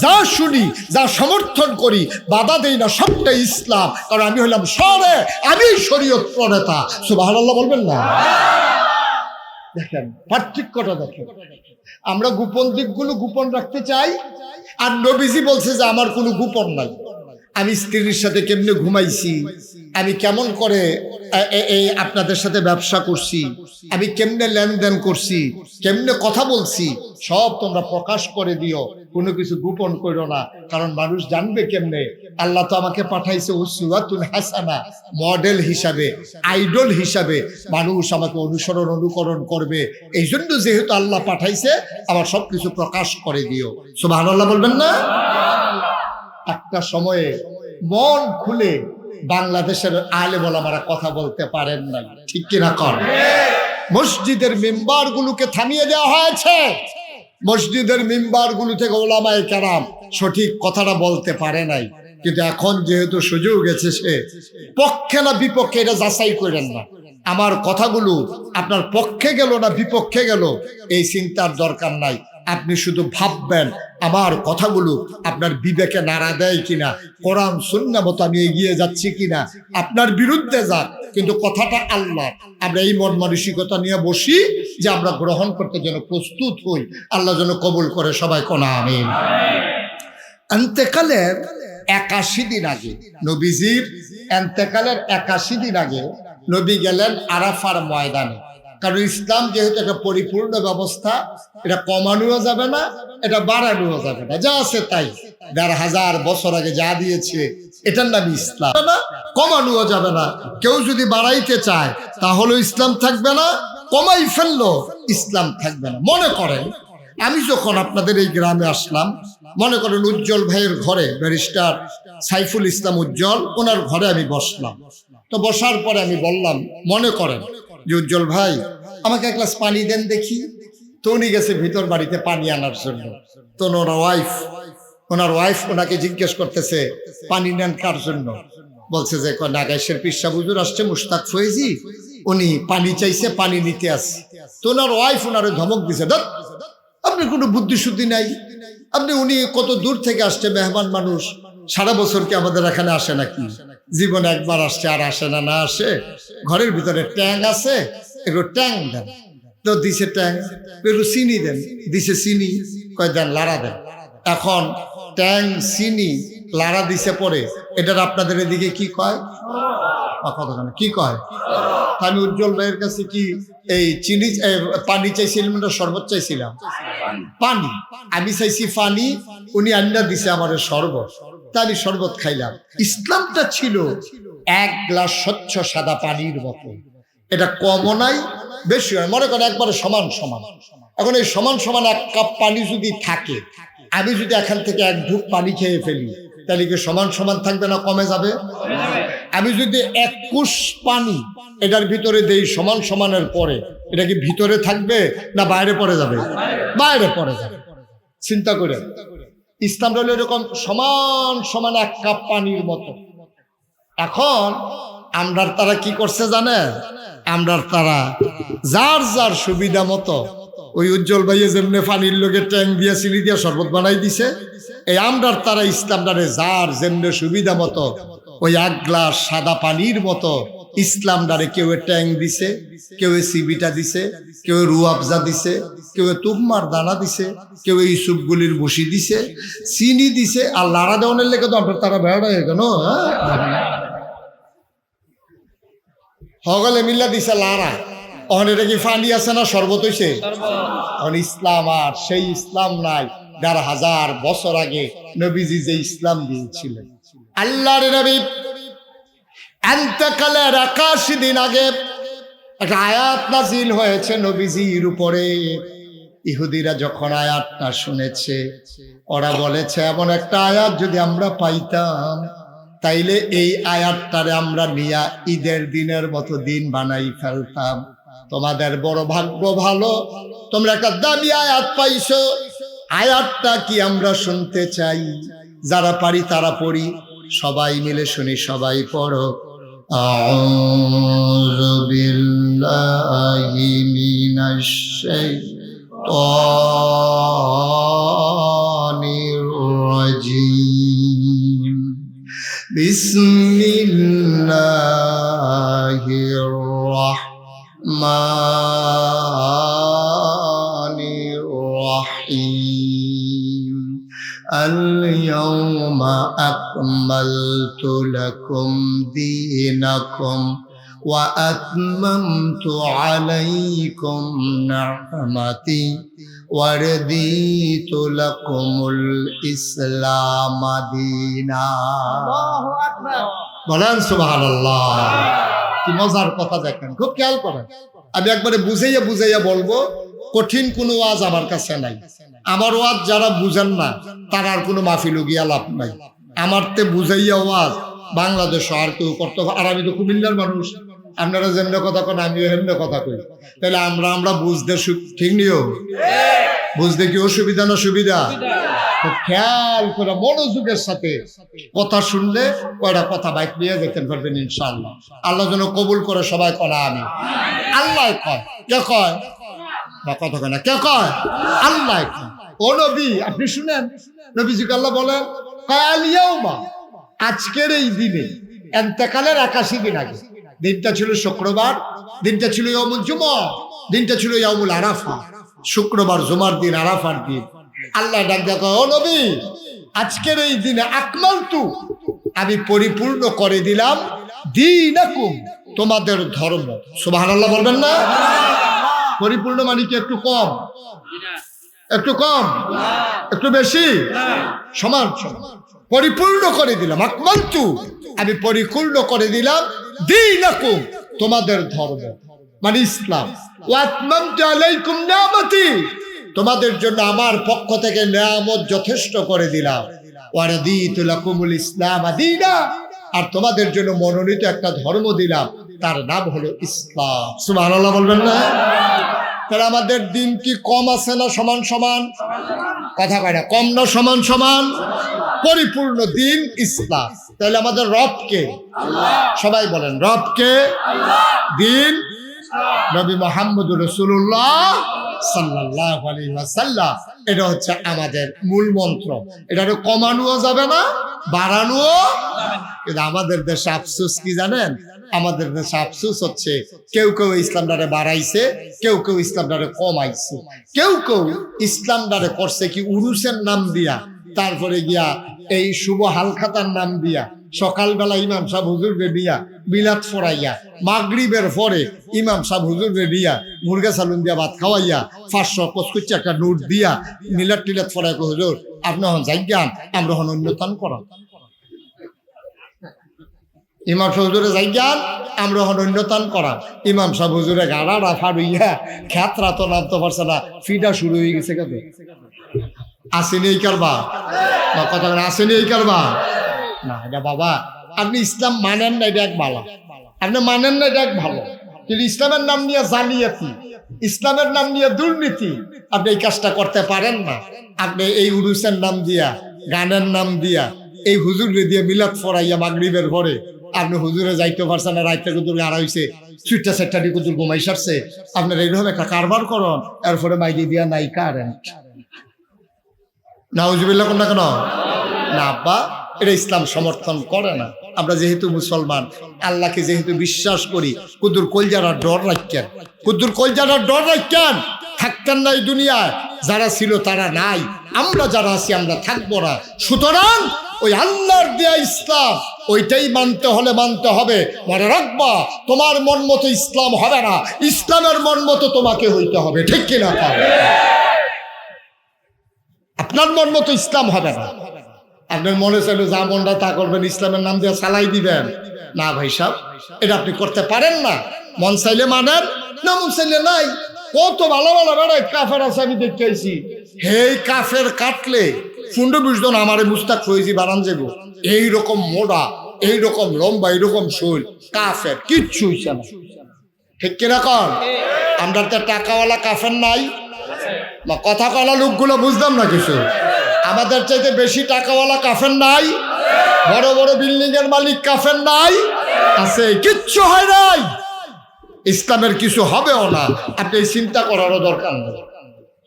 যা শুনি, যা সমর্থন করি, বাধা দেই না, সবটাই ইসলাম। কারণ আমি হলাম আমি শরীয়ত প্রণেতা। সুবহানাল্লাহ বলবেন না? দেখেন পার্থক্যটা দেখেন, আমরা গোপন দিকগুলো গোপন রাখতে চাই, আর নবীজি বলছে যে আমার কোনো গোপন নাই। আমি স্ত্রীর সাথে কেমনে ঘুমাইছি, আমি কেমন করে এই আপনাদের সাথে ব্যবসা করছি, আমি কেমনে লেনদেন করছি, কেমনে কথা বলছি, সব তোমরা প্রকাশ করে দিও, কোনো কিছু গোপন করো না। কারণ মানুষ জানবে কেমনে? আল্লাহ তো আমাকে পাঠাইছে উসওয়াতুন হাসানা, মডেল হিসাবে, আইডল হিসাবে মানুষ আমাকে অনুকরণ করবে। এই জন্য যেহেতু আল্লাহ পাঠাইছে, আমার সবকিছু প্রকাশ করে দিও। সুবহানাল্লাহ বলবেন না? একটা সময়ে মন খুলে বাংলাদেশের আলেম ওলামারা কথা বলতে পারেন নাই, ঠিক কিনা কর? মসজিদের মিম্বার গুলোকে থামিয়ে দেওয়া হয়েছে, মসজিদের মিম্বার গুলো থেকে ওলামায়ে কেরাম সঠিক কথাটা বলতে পারে নাই। কিন্তু এখন যেহেতু সুযোগ এসেছে, পক্ষে না বিপক্ষে এটা যাচাই করেন না, আমার কথাগুলো আপনার পক্ষে গেল না বিপক্ষে গেল এই চিন্তার দরকার নাই। আপনি শুধু ভাববেন আমার কথাগুলো আপনার বিবেকে নাড়া দেয় কিনা, কোরআন সুন্নাহ মতো আমি এগিয়ে যাচ্ছি কিনা, আপনার বিরুদ্ধে যাক, কিন্তু কথাটা আল্লাহ। আমরা এই মন মানসিকতা নিয়ে বসি যে আমরা গ্রহণ করতে যেন প্রস্তুত হই, আল্লাহ যেন কবুল করে। সবাই কোনা আমিন। ইন্তেকালের 81 দিন আগে, নবীজির ইন্তেকালের 81 দিন আগে নবী গেলেন আরাফার ময়দানে। কারণ ইসলাম যেহেতু একটা পরিপূর্ণ ব্যবস্থা, এটা কমানোও যাবে না, এটা বাড়ানোও যাবে না, যা আছে তাই। ১,৫০০ বছর আগে যা দিয়েছে এটার নাম ইসলাম, কমানোও যাবে না। কেউ যদি বাড়াইতে চায় তাহলে ইসলাম থাকবে না, কমাই ফেললো ইসলাম থাকবে না। মনে করেন আমি যখন আপনাদের এই গ্রামে আসলাম, মনে করেন উজ্জ্বল ভাইয়ের ঘরে, ব্যারিস্টার সাইফুল ইসলাম উজ্জ্বল, ওনার ঘরে আমি বসলাম। তো বসার পরে আমি বললাম, মনে করেন যে উজ্জ্বল ভাই আমাকে এক গ্লাস পানি দেন দেখি। তো উনি গেছে ভিতর বাড়িতে পানি আনার জন্য। তো ওনার ওয়াইফ ওনাকে জিজ্ঞেস করতেছে, পানি নেন কার জন্য? বলছে যে নাগাইশের পীর সাহেব হুজুর আসছে, মুশতাক ফয়েজি, উনি পানি চাইছে, পানি নিতে আসছে। তো ওনার ওয়াইফ ওনারে ধমক দিছে, আপনি কোনো বুদ্ধি শুদ্ধি নাই, উনি কত দূর থেকে আসছে, মেহমান মানুষ, সারা বছর কি আমাদের এখানে আসে নাকি? জীবনে একবার আসছে, আর আসে না। না আসে, ঘরের ভিতরে ট্যাং আছে, একটু ট্যাং দেন। তো দিছে ট্যাং, একটু চিনি দেন, দিছে চিনি, কয় দেন লাড়া দেন। এখন ট্যাং চিনি লাড়া দিছে পরে, এটার আপনাদের এদিকে কি কয়? কি কয়? আমি উজ্জ্বল ভাইয়ের কাছে কি এই চিনি পানি চাইছিলাম না শরবত চাইছিলাম? পানি। আমি চাইছি পানি, উনি আন্না দিছে আমার শরবত, তা আমি শরবত খাইলাম। ইসলামটা ছিল এক গ্লাস স্বচ্ছ সাদা পানির মতো, এটা কমও নাই বেশি হয়, মনে করেন একবারে সমান সমান। এখন এই সমান সমান এক কাপ পানি যদি থাকে, আমি যদি এখান থেকে এক ঢুক পানি খেয়ে ফেলি, তাহলে কি সমান সমান থাকবে না কমে যাবে? আমি যদি 1 কুশ পানি এটার ভিতরে দেই সমান সমানের পরে, এটা কি ভিতরে থাকবে না বাইরে পড়ে যাবে? বাইরে পড়ে যাবে। চিন্তা করে, ইসলাম হলো এরকম সমান সমান এক কাপ পানির মতো। এখন আমরার তারা কি করছে জানে? আমরার তারা যার যার সুবিধা মতো, ওই উজ্জ্বল ভাইয়ে যেমনি পানির লোকে ট্যাং দিয়া চিনি দিয়া শরবত বানাই দিছে, এই আমরার তারা ইসলামটারে যার যেমনি সুবিধা মতো ওই 1 গ্লাস সাদা পানির মতো ইসলামটারে কেউ ট্যাং দিছে, কেউ সিবিটা দিছে, কেউ রুয়াবজা দিছে, কেউ তুম্মার দানা দিছে, কেউ ইসুফগুলির বসি দিছে, চিনি দিছে। আর লাড়া দেওয়ানের লেগে তো আপনার তারা বেড়া হয়ে গেল, হগলে মিল্লা দিছে লাড়া। অহন এটা কি পানি আছে না শরবত হইছে? এখন ইসলাম আর সেই ইসলাম নাই। ১,৫০০ বছর আগে নবীজি যে ইসলাম দিয়েছিলেন, আল্লাহর নবী ইন্তেকালের ৮১ দিন আগে একটা আয়াত নাজিল হয়েছে নবীজির উপরে। ইহুদিরা যখন আয়াতটা শুনেছে, ওরা বলেছে এমন একটা আয়াত যদি আমরা পাইতাম তাইলে এই আয়াতটারে আমরা নিয়া ঈদের দিনের মতো দিন বানাই ফেলতাম। তোমাদের বড় ভাগ্য ভালো, তোমরা একটা দামি আয়াত পাইছো। আয়াতটা কি আমরা শুনতে চাই, যারা পারি তারা পড়ি, সবাই মিলে শুনি, সবাই পড়ো। আউযু বিল্লাহি মিনাশ শাইতানির রাজীম। বিসমিল্লাহির রাহমানির রাহিম। আল-ইয়াওমা আকমালতু লাকুম দীনাকুম ওয়া আতমামতু আলাইকুম নি'মাতি ওয়া রাদিতু লাকুমুল ইসলাম দীনা। আল্লাহু আকবার। বলেন সুবহানাল্লাহ। কি মজার কথা দেখেন, খুব খেয়াল করেন। আমি একবারে বুঝাইয়া বুঝাইয়া বলবো, কঠিন কোনো ওয়াজ আমার কাছে নাই। আমার ওয়াজ যারা বুঝেন না তার আর কোনো মাহফিল গিয়া লাভ নাই। আমার তে বুঝাইয়া ওয়াজ বাংলাদেশ আর কেউ করতে। আর আমি তো কুমিল্লার মানুষ, আপনারা যেমন কথা কেন আমিও হেমনে কথা কই। তাহলে আমরা বুঝতে ঠিক নিও, বুঝতে কি অসুবিধা না সুবিধা? খেয়াল করে মনোযোগের সাথে কথা শুনলে কয়টা কথা বাইক নিয়ে যেতে পারবেন ইনশাআল্লাহ। আল্লাহ যেন কবুল করে সবাই করা। আমি আল্লাহ কয়, কে কয় বা কথা কয় না, কে কয়? আল্লাহ কয়। ও নবী আপনি শুনেন, নবীজিকে আল্লাহ বলেন কালিয়াউমা, আজকের এই দিনে ইন্তেকালের 81 দিন আগে, দিনটা ছিল শুক্রবার, দিনটা ছিল ইয়াউমুল জুমআ, দিনটা ছিল ইয়াউমুল আরাফা। শুক্রবার জুমার দিন, আরাফার দিন। আল্লাহ ডাক দেখো, ও নবী আজকের এই দিনে আকমালতু, আমি পরিপূর্ণ করে দিলাম দীনাকুম, তোমাদের ধর্ম। সুবহানাল্লাহ বলবেন না? পরিপূর্ণ মানে কি একটু কম, একটু কম, একটু বেশি, সমান সমান? পরিপূর্ণ করে দিলাম, আকমালতু আমি পরিপূর্ণ করে দিলাম দীনাকুম, তোমাদের ধর্ম মানে ইসলাম। ওয়া আতমামতু আলাইকুম নি'মাতি, তোমাদের জন্য আমার পক্ষ থেকে নিয়ামত যথেষ্ট করে দিলাম। ওয়া রাদিতু লাকুমুল ইসলাম দীনা, আর তোমাদের জন্য মনোনীত একটা ধর্ম দিলাম, তার নাম হলো ইসলাম। সুবহানাল্লাহ বলবেন না? তাহলে আমাদের দিন কি কম আছে না সমান সমান? কথা কয় না, কম না সমান সমান? পরিপূর্ণ দিন ইসলাম। তাহলে আমাদের রব কে? সবাই বলেন রব কে? দিন নবী মুহাম্মদুর রাসূলুল্লাহ সাল্লাল্লাহু আলাইহি ওয়াসাল্লাম। এটা হচ্ছে আমাদের মূল মন্ত্র। এটা কমানোও যাবে না, বাড়ানোও। কিন্তু আমাদের দেশে আফসোস কি জানেন? আমাদের দেশে আফসোস হচ্ছে কেউ কেউ ইসলামটারে বাড়াইছে, কেউ কেউ ইসলামটারে কমাইছে। কেউ কেউ ইসলামটারে করছে কি উরুসের নাম দিয়া, তারপরে গিয়া এই শুভ হালখাতার নাম দিয়া, সকালবেলা ইমাম সাহেব হুজুরকে দিয়া মিলাদ ফরাইয়া, মাগরিবের পরে ইমাম সাহেব হুজুরকে দিয়া মুরগা সালুন দিয়া ভাত খাওয়াইয়া 500 কচকুচি একটা নোট দিয়া মিলাদ টিলাদ ফরাই, হুজুর আপনি হন যাইগান, আমরা হন অন্যতম করা। ইমাম সাহেব হুজুরে যাইগান, আমরা হন অন্যতম করা। ইমাম সাহেব হুজুরে গাড়া রাফা রইয়া খেতরা তো নামতে পারছে না, ফিডা শুরু হয়ে গেছে। কেন আসেনি এই কারবা? কথা আসেনি এই কারবা? না, এটা বাবা আপনি ইসলাম মানেন না, এটা এক ভালো। আপনি মানেন না, এটা এক ভালো। কিন্তু ইসলামের নাম নিয়ে জালিয়াতি, ইসলামের নাম নিয়ে দুর্নীতি, আপনি এই কাজটা করতে পারেন না। আপনি এই উরুসের নাম দিয়া, গানের নাম দিয়া, এই হুজুরে দিয়ে মিলাদ ফরাইয়া মাগরিবের পরে আপনি হুজুরে যাইতে পারছেন না, রাইতে কুদুর গাড়া হয়েছে, ছুটটা সেটটা দিয়ে কুদুর ঘুমাই সারছে। আপনার এইরকম একটা কারবার করুন, এরপরে মাইকে দিয়া নাই কারেন। নাউজুবিল্লাহ কোন না কেন? না আব্বা, এটা ইসলাম সমর্থন করে না। আমরা যেহেতু মুসলমান, আল্লাহকে যেহেতু বিশ্বাস করি, কুদুর কলজারা ডর রাখেন, কুদুর কলজারা ডর রাখেন। থাকতেন না এই দুনিয়ায়, যারা ছিল তারা নাই, আমরা যারা আছি আমরা থাকবো না। সুতরাং ওই আল্লাহর দেয়া ইসলাম, ওইটাই মানতে হলে মানতে হবে। মনে রাখবা, তোমার মন মতো ইসলাম হবে না, ইসলামের মন মতো তোমাকে হইতে হবে। ঠিক কিনা? আপনার মন মতো ইসলাম হবে না। আপনার মনে চাইলে যা মনটা তা করবেন, ইসলামের নাম দিয়ে চালাই দিবেন না। ভাই সাহেব, এটা আপনি করতে পারেন না। মন চাইলে মানেন, না মন চাইলে নাই। কত ভালো ভালো বেড়াই কাফের আছে, আমি দেখতে আইছি। হেই কাফের কাটলে 15-20 জন আমারে মুস্তাক হয়েছি বানান যাবো। এইরকম মোড়া এইরকম লম্বা এইরকম শৈল কাফের, কিচ্ছু হইছে না। ঠিক কিনা কন? আমরা তো টাকাওয়ালা কাফের নাই, বা কথা কলা লোকগুলো বুঝলাম না কিছু। আমাদের চাইতে বেশি টাকাওয়ালা কাফের নাই, বড় বড় বিল্ডিং এর মালিক কাফের নাই, আছে, কিচ্ছু হয় নাই। ইসলামের কিছু হবেও না, আপনি চিন্তা করারও দরকার নেই।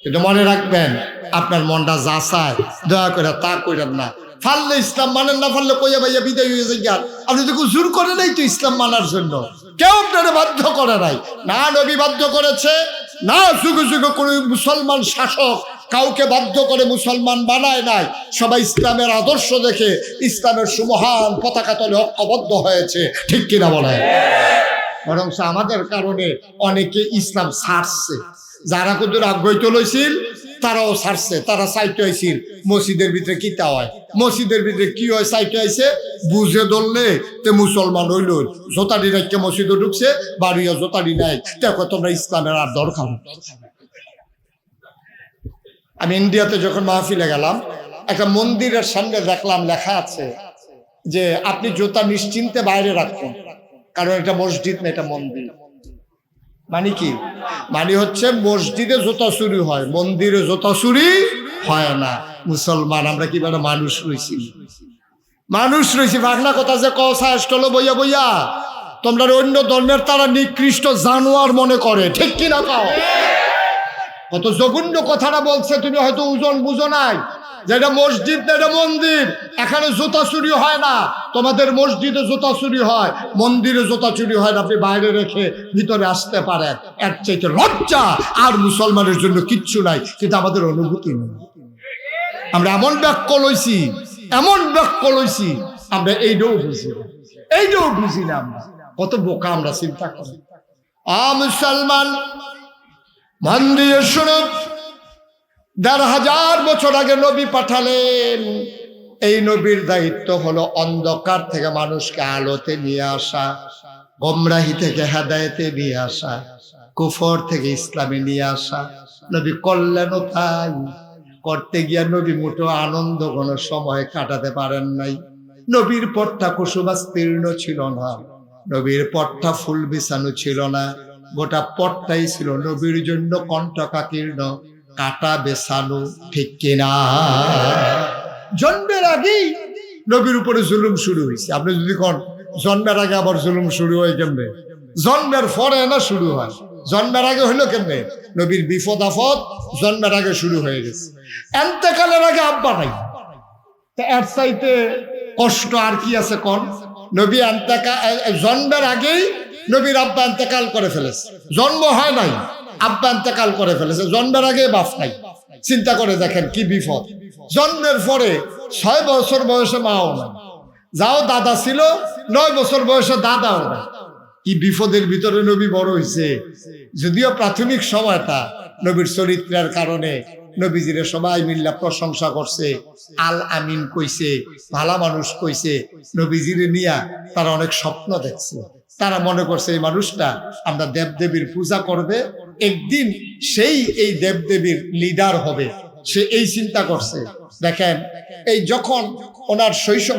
কিন্তু মনে রাখবেন, আপনার মনটা যা চায় দয়া করে তা করেন না। ফাললে ইসলাম মানেন না, ফাললে কইয়া ভাইয়া বিদায় হয়ে যায়। আপনি তো জোর করে নাই তো ইসলাম মানার জন্য, কেউ আপনারা বাধ্য করে নাই। না নবী বাধ্য করেছে, না যুগে যুগে কোনো মুসলমান শাসক কাউকে বাধ্য করে মুসলমান বানায় নাই। সবাই ইসলামের আদর্শ দেখে ইসলামের সুমহান পতাকা তলে ঐক্যবদ্ধ হয়েছে। ঠিক কিনা বলে? বরং আমাদের কারণে অনেকে ইসলাম ছাড়ছে। যারা কত আগ্রহী লইছিল তারাও ছাড়ছে, তারা সাইটে আইছিল। মসজিদের ভিতরে কিতা হয়, মসজিদের ভিতরে কি হয় সাইটে আইছে, বুঝে ধরলে তে মুসলমান হইল। জোতারি রাখকে মসজিদে ঢুকছে, বাড়িও জোতারি নাই, দেখো তোমরা ইসলামের আর দরকার। আমি ইন্ডিয়াতে যখন মাহফিলে গেলাম, একটা মন্দিরের সামনে দেখলাম লেখা আছে যে আপনি জুতা নিশ্চিন্তে বাইরে রাখুন, কারণ এটা মসজিদ না, এটা মন্দির। মানে কি? মানে হচ্ছে মসজিদে জুতা চুরি হয়, মন্দিরে জুতা চুরি হয় না। মুসলমান আমরা কি বলে মানুষ রয়েছি, মানুষ রয়েছি। বাংলা কথা যে কষা স্টলো বইয়া বইয়া তোমরা অন্য ধর্মের তারা নিকৃষ্ট জানোয়ার মনে করে। ঠিক কিনা পাও? কত জঘন্য কথাটা বলছে, তুমি হয়তো ওজন বুঝো নাই। যেটা মসজিদ না, এটা মন্দির, এখানে জুতা চুরি হয় না। তোমাদের মসজিদে জুতা চুরি হয়, মন্দিরে জুতা চুরি হয় না। আপনি বাইরে রেখে ভিতরে আসতে পারেন, এর চাইতে লজ্জা আর মুসলমানের জন্য কিচ্ছু নাই। কিন্তু আমাদের অনুভূতি নেই। আমরা এমন বাক্য লইছি, এমন বাক্য লইছি, আমরা এইটাও বুঝি না, এইটাও বুঝি না। আমরা কত বোকা আমরা, চিন্তা করি। মুসলমান মন দিয়ে শুনুন, ১,৫০০ বছর আগে নবী পাঠালেন। এই নবীর দায়িত্ব হলো অন্ধকার থেকে মানুষকে আলোতে নিয়ে আসা, গোমরাহি থেকে হেদায়েতে নিয়ে আসা, কুফর থেকে ইসলামে নিয়ে আসা। নবী করলেনও তাই। করতে গিয়া নবী মোটো আনন্দ কোনো সময় কাটাতে পারেন নাই। নবীর পথটা কুসুমাস্তীর্ণ ছিল না, নবীর পথটা ফুল বিছানো ছিল না। গোটা পথটাই ছিল নবীর জন্য কণ্টকাকীর্ণ, কাটা বেছানো। ঠিক কিনা? জন্মের আগেই নবীর উপরে জুলুম শুরু হয়েছে। আপনি যদি কোন জন্মের আগে আবার জুলুম শুরু হয় কেমনে? জন্মের পরে না শুরু হয়, জন্মের আগে হইলো কেমনে? নবীর বিপদ আপদ জন্মের আগে শুরু হয়ে গেছে। এন্তেকালের আগে আব্বা নাই, এর চাইতে কষ্ট আর কি আছে কোন? নবী জন্মের আগেই নবীর আব্বা ইন্তেকাল করে ফেলেছে। জন্ম হয় নাই, আব্বা ইন্তেকাল করে ফেলেছে। জন্মের আগে বাপ নাই। চিন্তা করে দেখেন কি বিপদ। জন্মের পরে 6 বছর বয়সে মাও নাই, যাও দাদা ছিল 9 বছর বয়সে দাদাও নাই। কি বিপদের ভিতরে নবী বড় হয়েছে। যদিও প্রাথমিক সময়টা নবীর চরিত্রের কারণে নবীজিরে সবাই মিল্লা প্রশংসা করছে, আল আমিন কইছে, ভালা মানুষ কইছে। নবীজিরে নিয়া তারা অনেক স্বপ্ন দেখছে। তারা মনে করছে এই মানুষটা আমরা দেবদেবীর পূজা করবে, একদিন সেই এই দেবদেবীর লিডার হবে, সে এই চিন্তা করছে। দেখেন, এই যখন ওনার শৈশব,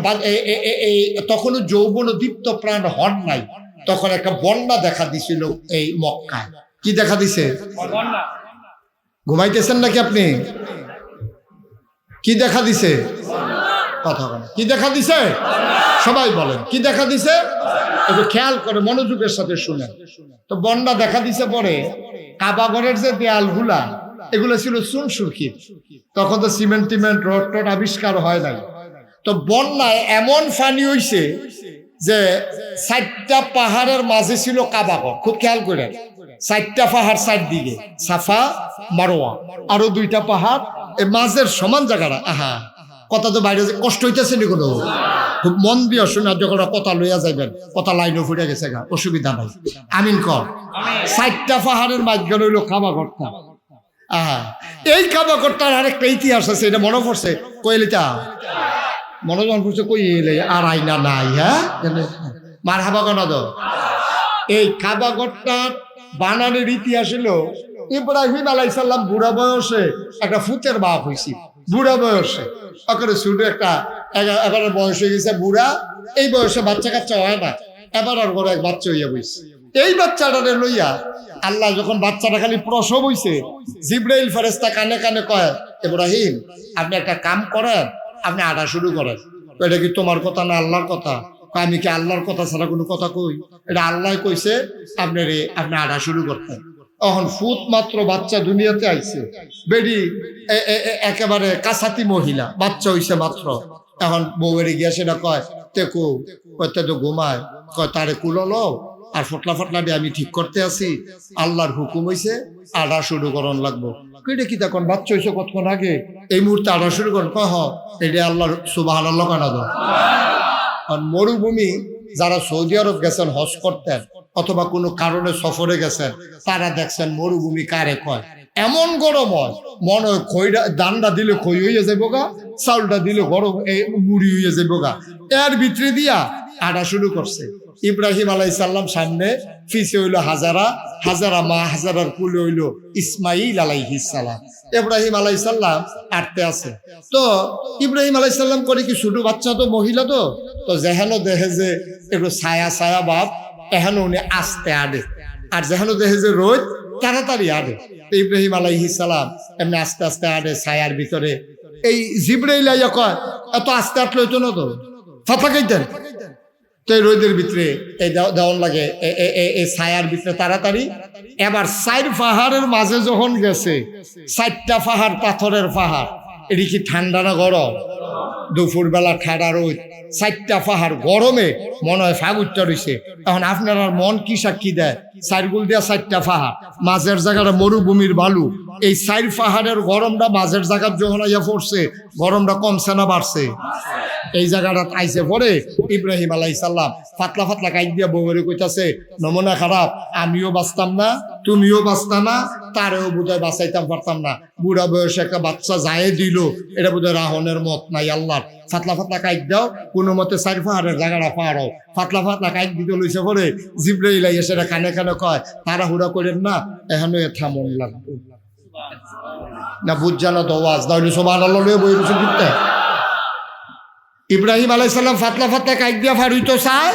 তখনও যৌবন দীপ্ত প্রাণ হন নাই, তখন একটা বন্যা দেখা দিছিল এই মক্কায়। কি দেখা দিছে? ঘুমাইতেছেন নাকি আপনি? কি দেখা দিছে? কথা বলেন, কি দেখা দিছে? সবাই বলেন, কি দেখা দিছে? একটু খেয়াল করে মনোযোগের সাথে শুনেন। তো বন্যা দেখা দিছে পরে কাবাগরের যে দেয়ালগুলা, এগুলো ছিল চুন সুরকিত। তখন তো সিমেন্ট টিমেন্ট রড টড আবিষ্কার হয় নাই। তো বন্যায় এমন পানি হইছে যে 4টা পাহাড়ের মাঝে ছিল কাবাগর। খুব খেয়াল করেন, 4টা পাহাড় 4 দিকে, সাফা মারোয়া, আরো 2টা পাহাড়, এই মাঝের সমান জায়গাটা। আহা, কথা তো বাইরে কষ্ট হইতেছে নি কোনো? খুব মন দিয়ে শুনে, যখন কথা লইয়া যাইবেন, কথা লাইনও ফুটে গেছে, গা অসুবিধা নাই। আমিন কর। 4টা পাহাড়ের মাঝখানে হইলো কাবাগরটা। আহা, এই কাবাগরটার আরেকটা ইতিহাস আছে, এটা মনে পড়ছে। কইলিটা মনোজন করছে, কই এলে আর আইনা নাই। হ্যাঁ, মার হাবা গণাদ। এই কাবাগরটার বানানের ইতিহাস হলো ইব্রাহিম আলাইহিস সালাম বুড়া বয়সে একটা ফুতের বাপ হয়েছি। বুড়া বয়সে ওখানে শুধু একটা এবার বয়স হয়ে গেছে বুড়া, এই বয়সে বাচ্চা কাচ্চা হয় না, এবার আর বড় এক বাচ্চা হইয়া বইছে। এই বাচ্চাটারে লইয়া আল্লাহ যখন বাচ্চাটা খালি প্রসব হইছে, জিব্রাইল ফেরেশতা কানে কানে কয়, ইব্রাহিম আপনি একটা কাম করেন, আপনি আটা শুরু করেন। এটা কি তোমার কথা না আল্লাহর কথা? আমি কি আল্লাহর কথা ছাড়া কোনো কথা কই? এটা আল্লাহ কইছে আপনি আটা শুরু করতেন। এখন ফুট মাত্র বাচ্চা দুনিয়াতে আইছে, বেডি একেবারে কাছাতি মহিলা, বাচ্চা হইছে মাত্র। এখন বউয়ের গিয়া সেটা কয় তেকু কয়তে তো ঘুমায়, কয় তারে কুলো আর ফটলা ফটলা দিয়ে আমি ঠিক করতে আছি, আল্লাহর হুকুম হইছে আটা শুরু করন লাগবো। কেটে কি তখন বাচ্চা হইছে কতক্ষণ আগে, এই মুহূর্তে আটা শুরু করেন, কহ এটা আল্লাহর সুবহানাল্লাহ কানা দাও। আর মরুভূমি যারা সৌদি আরব গেছেন হজ করতেন অথবা কোনো কারণে সফরে গেছেন, তারা দেখছেন মরুভূমি কারে কয়। এমন গরম হয় মনে হয় খইটা দানটা দিলে খই হইয়া যাইব গা, চাউলটা দিলে গরম মুড়ি হইয়া যাইব গা। এর ভিতরে দিয়া আটা শুরু করছে। ইব্রাহিম আলাইহিস সালাম সামনে, পিছে হইলো হাজারা, হাজারা মা, হাজারার কুলে হইলো ইসমাইল আলাইহিস সালাম। ইব্রাহিম আলাইহিস সালাম আটতে আছে। তো ইব্রাহিম আলাইহিস সালাম করে কি ছোট বাচ্চা, তো মহিলা, তো যেহেন দেখে যে একটু ছায়া ছায়া ভাব, এহেন উনি আস্তে আডে, আর যেহেন দেখে যে রোদ তাড়াতাড়ি আডে। ইব্রাহিম আলাইহিস সালাম এমনি আস্তে আস্তে আডে ছায়ার ভিতরে। এই জিব্রাইল আইয়া কয় এত আস্তে আটলে হইতো না, তো ফাঁকা খাইতেন। তো এই রোদের ভিতরে এই দেওয়ান লাগে, এই ছায়ার ভিতরে তাড়াতাড়ি। এবার 4 পাহাড়ের মাঝে যখন গেছে, 4টা পাহাড় পাথরের পাহাড়, এটি কি ঠান্ডা না গরম? দুপুর বেলা ঠাডা রোদ, 4টা পাহাড় গরমে মনে হয় ফাগুরটা রয়েছে। এখন আপনার মন কি সাক্ষী দেয়? 4 গুল দিয়া 4টা পাহাড়, মাঝের জায়গাটা মরুভূমির বালু। এই 4 পাহাড়ের গরমটা মাঝের জায়গার যখন আইয়া পড়ছে, গরমটা কমছে না বাড়ছে? এই জায়গাটা আইসে পরে ইব্রাহিম আলাইহিস সালাম ফাতলা ফাতলা কাইট দিয়া বউরে কইতাছে, নমুনা খারাপ, আমিও বাঁচতাম না, তুমিও বাঁচতাম না, তারেও বোধহয় বাঁচাইতাম পারতাম না। বুড়া বয়সে একটা বাচ্চা যায় দিল, এটা বোধহয় রাহনের মত নাই আল্লাহর। ফাতলা ফাতলা কাইট দাও, কোনো মতে 4 পাহাড়ের জায়গাটা পাহাড়। ফাতলা ফাতলা কাইট দিতে লইছে পরে জিব্রাইল আইয়া সেটা কানে কানে কয়, তাড়াহুড়া করেন না, এখানে থামন লাগবে না, বুঝজানো তো ওয়াজ তাহলে সুবহানাল্লাহ লয়ে বই রসুল করতে। ইব্রাহিম আলাইহিস সালাম ফাতলা ফাতলা কাইট দিয়া ফাড়িতো চায়,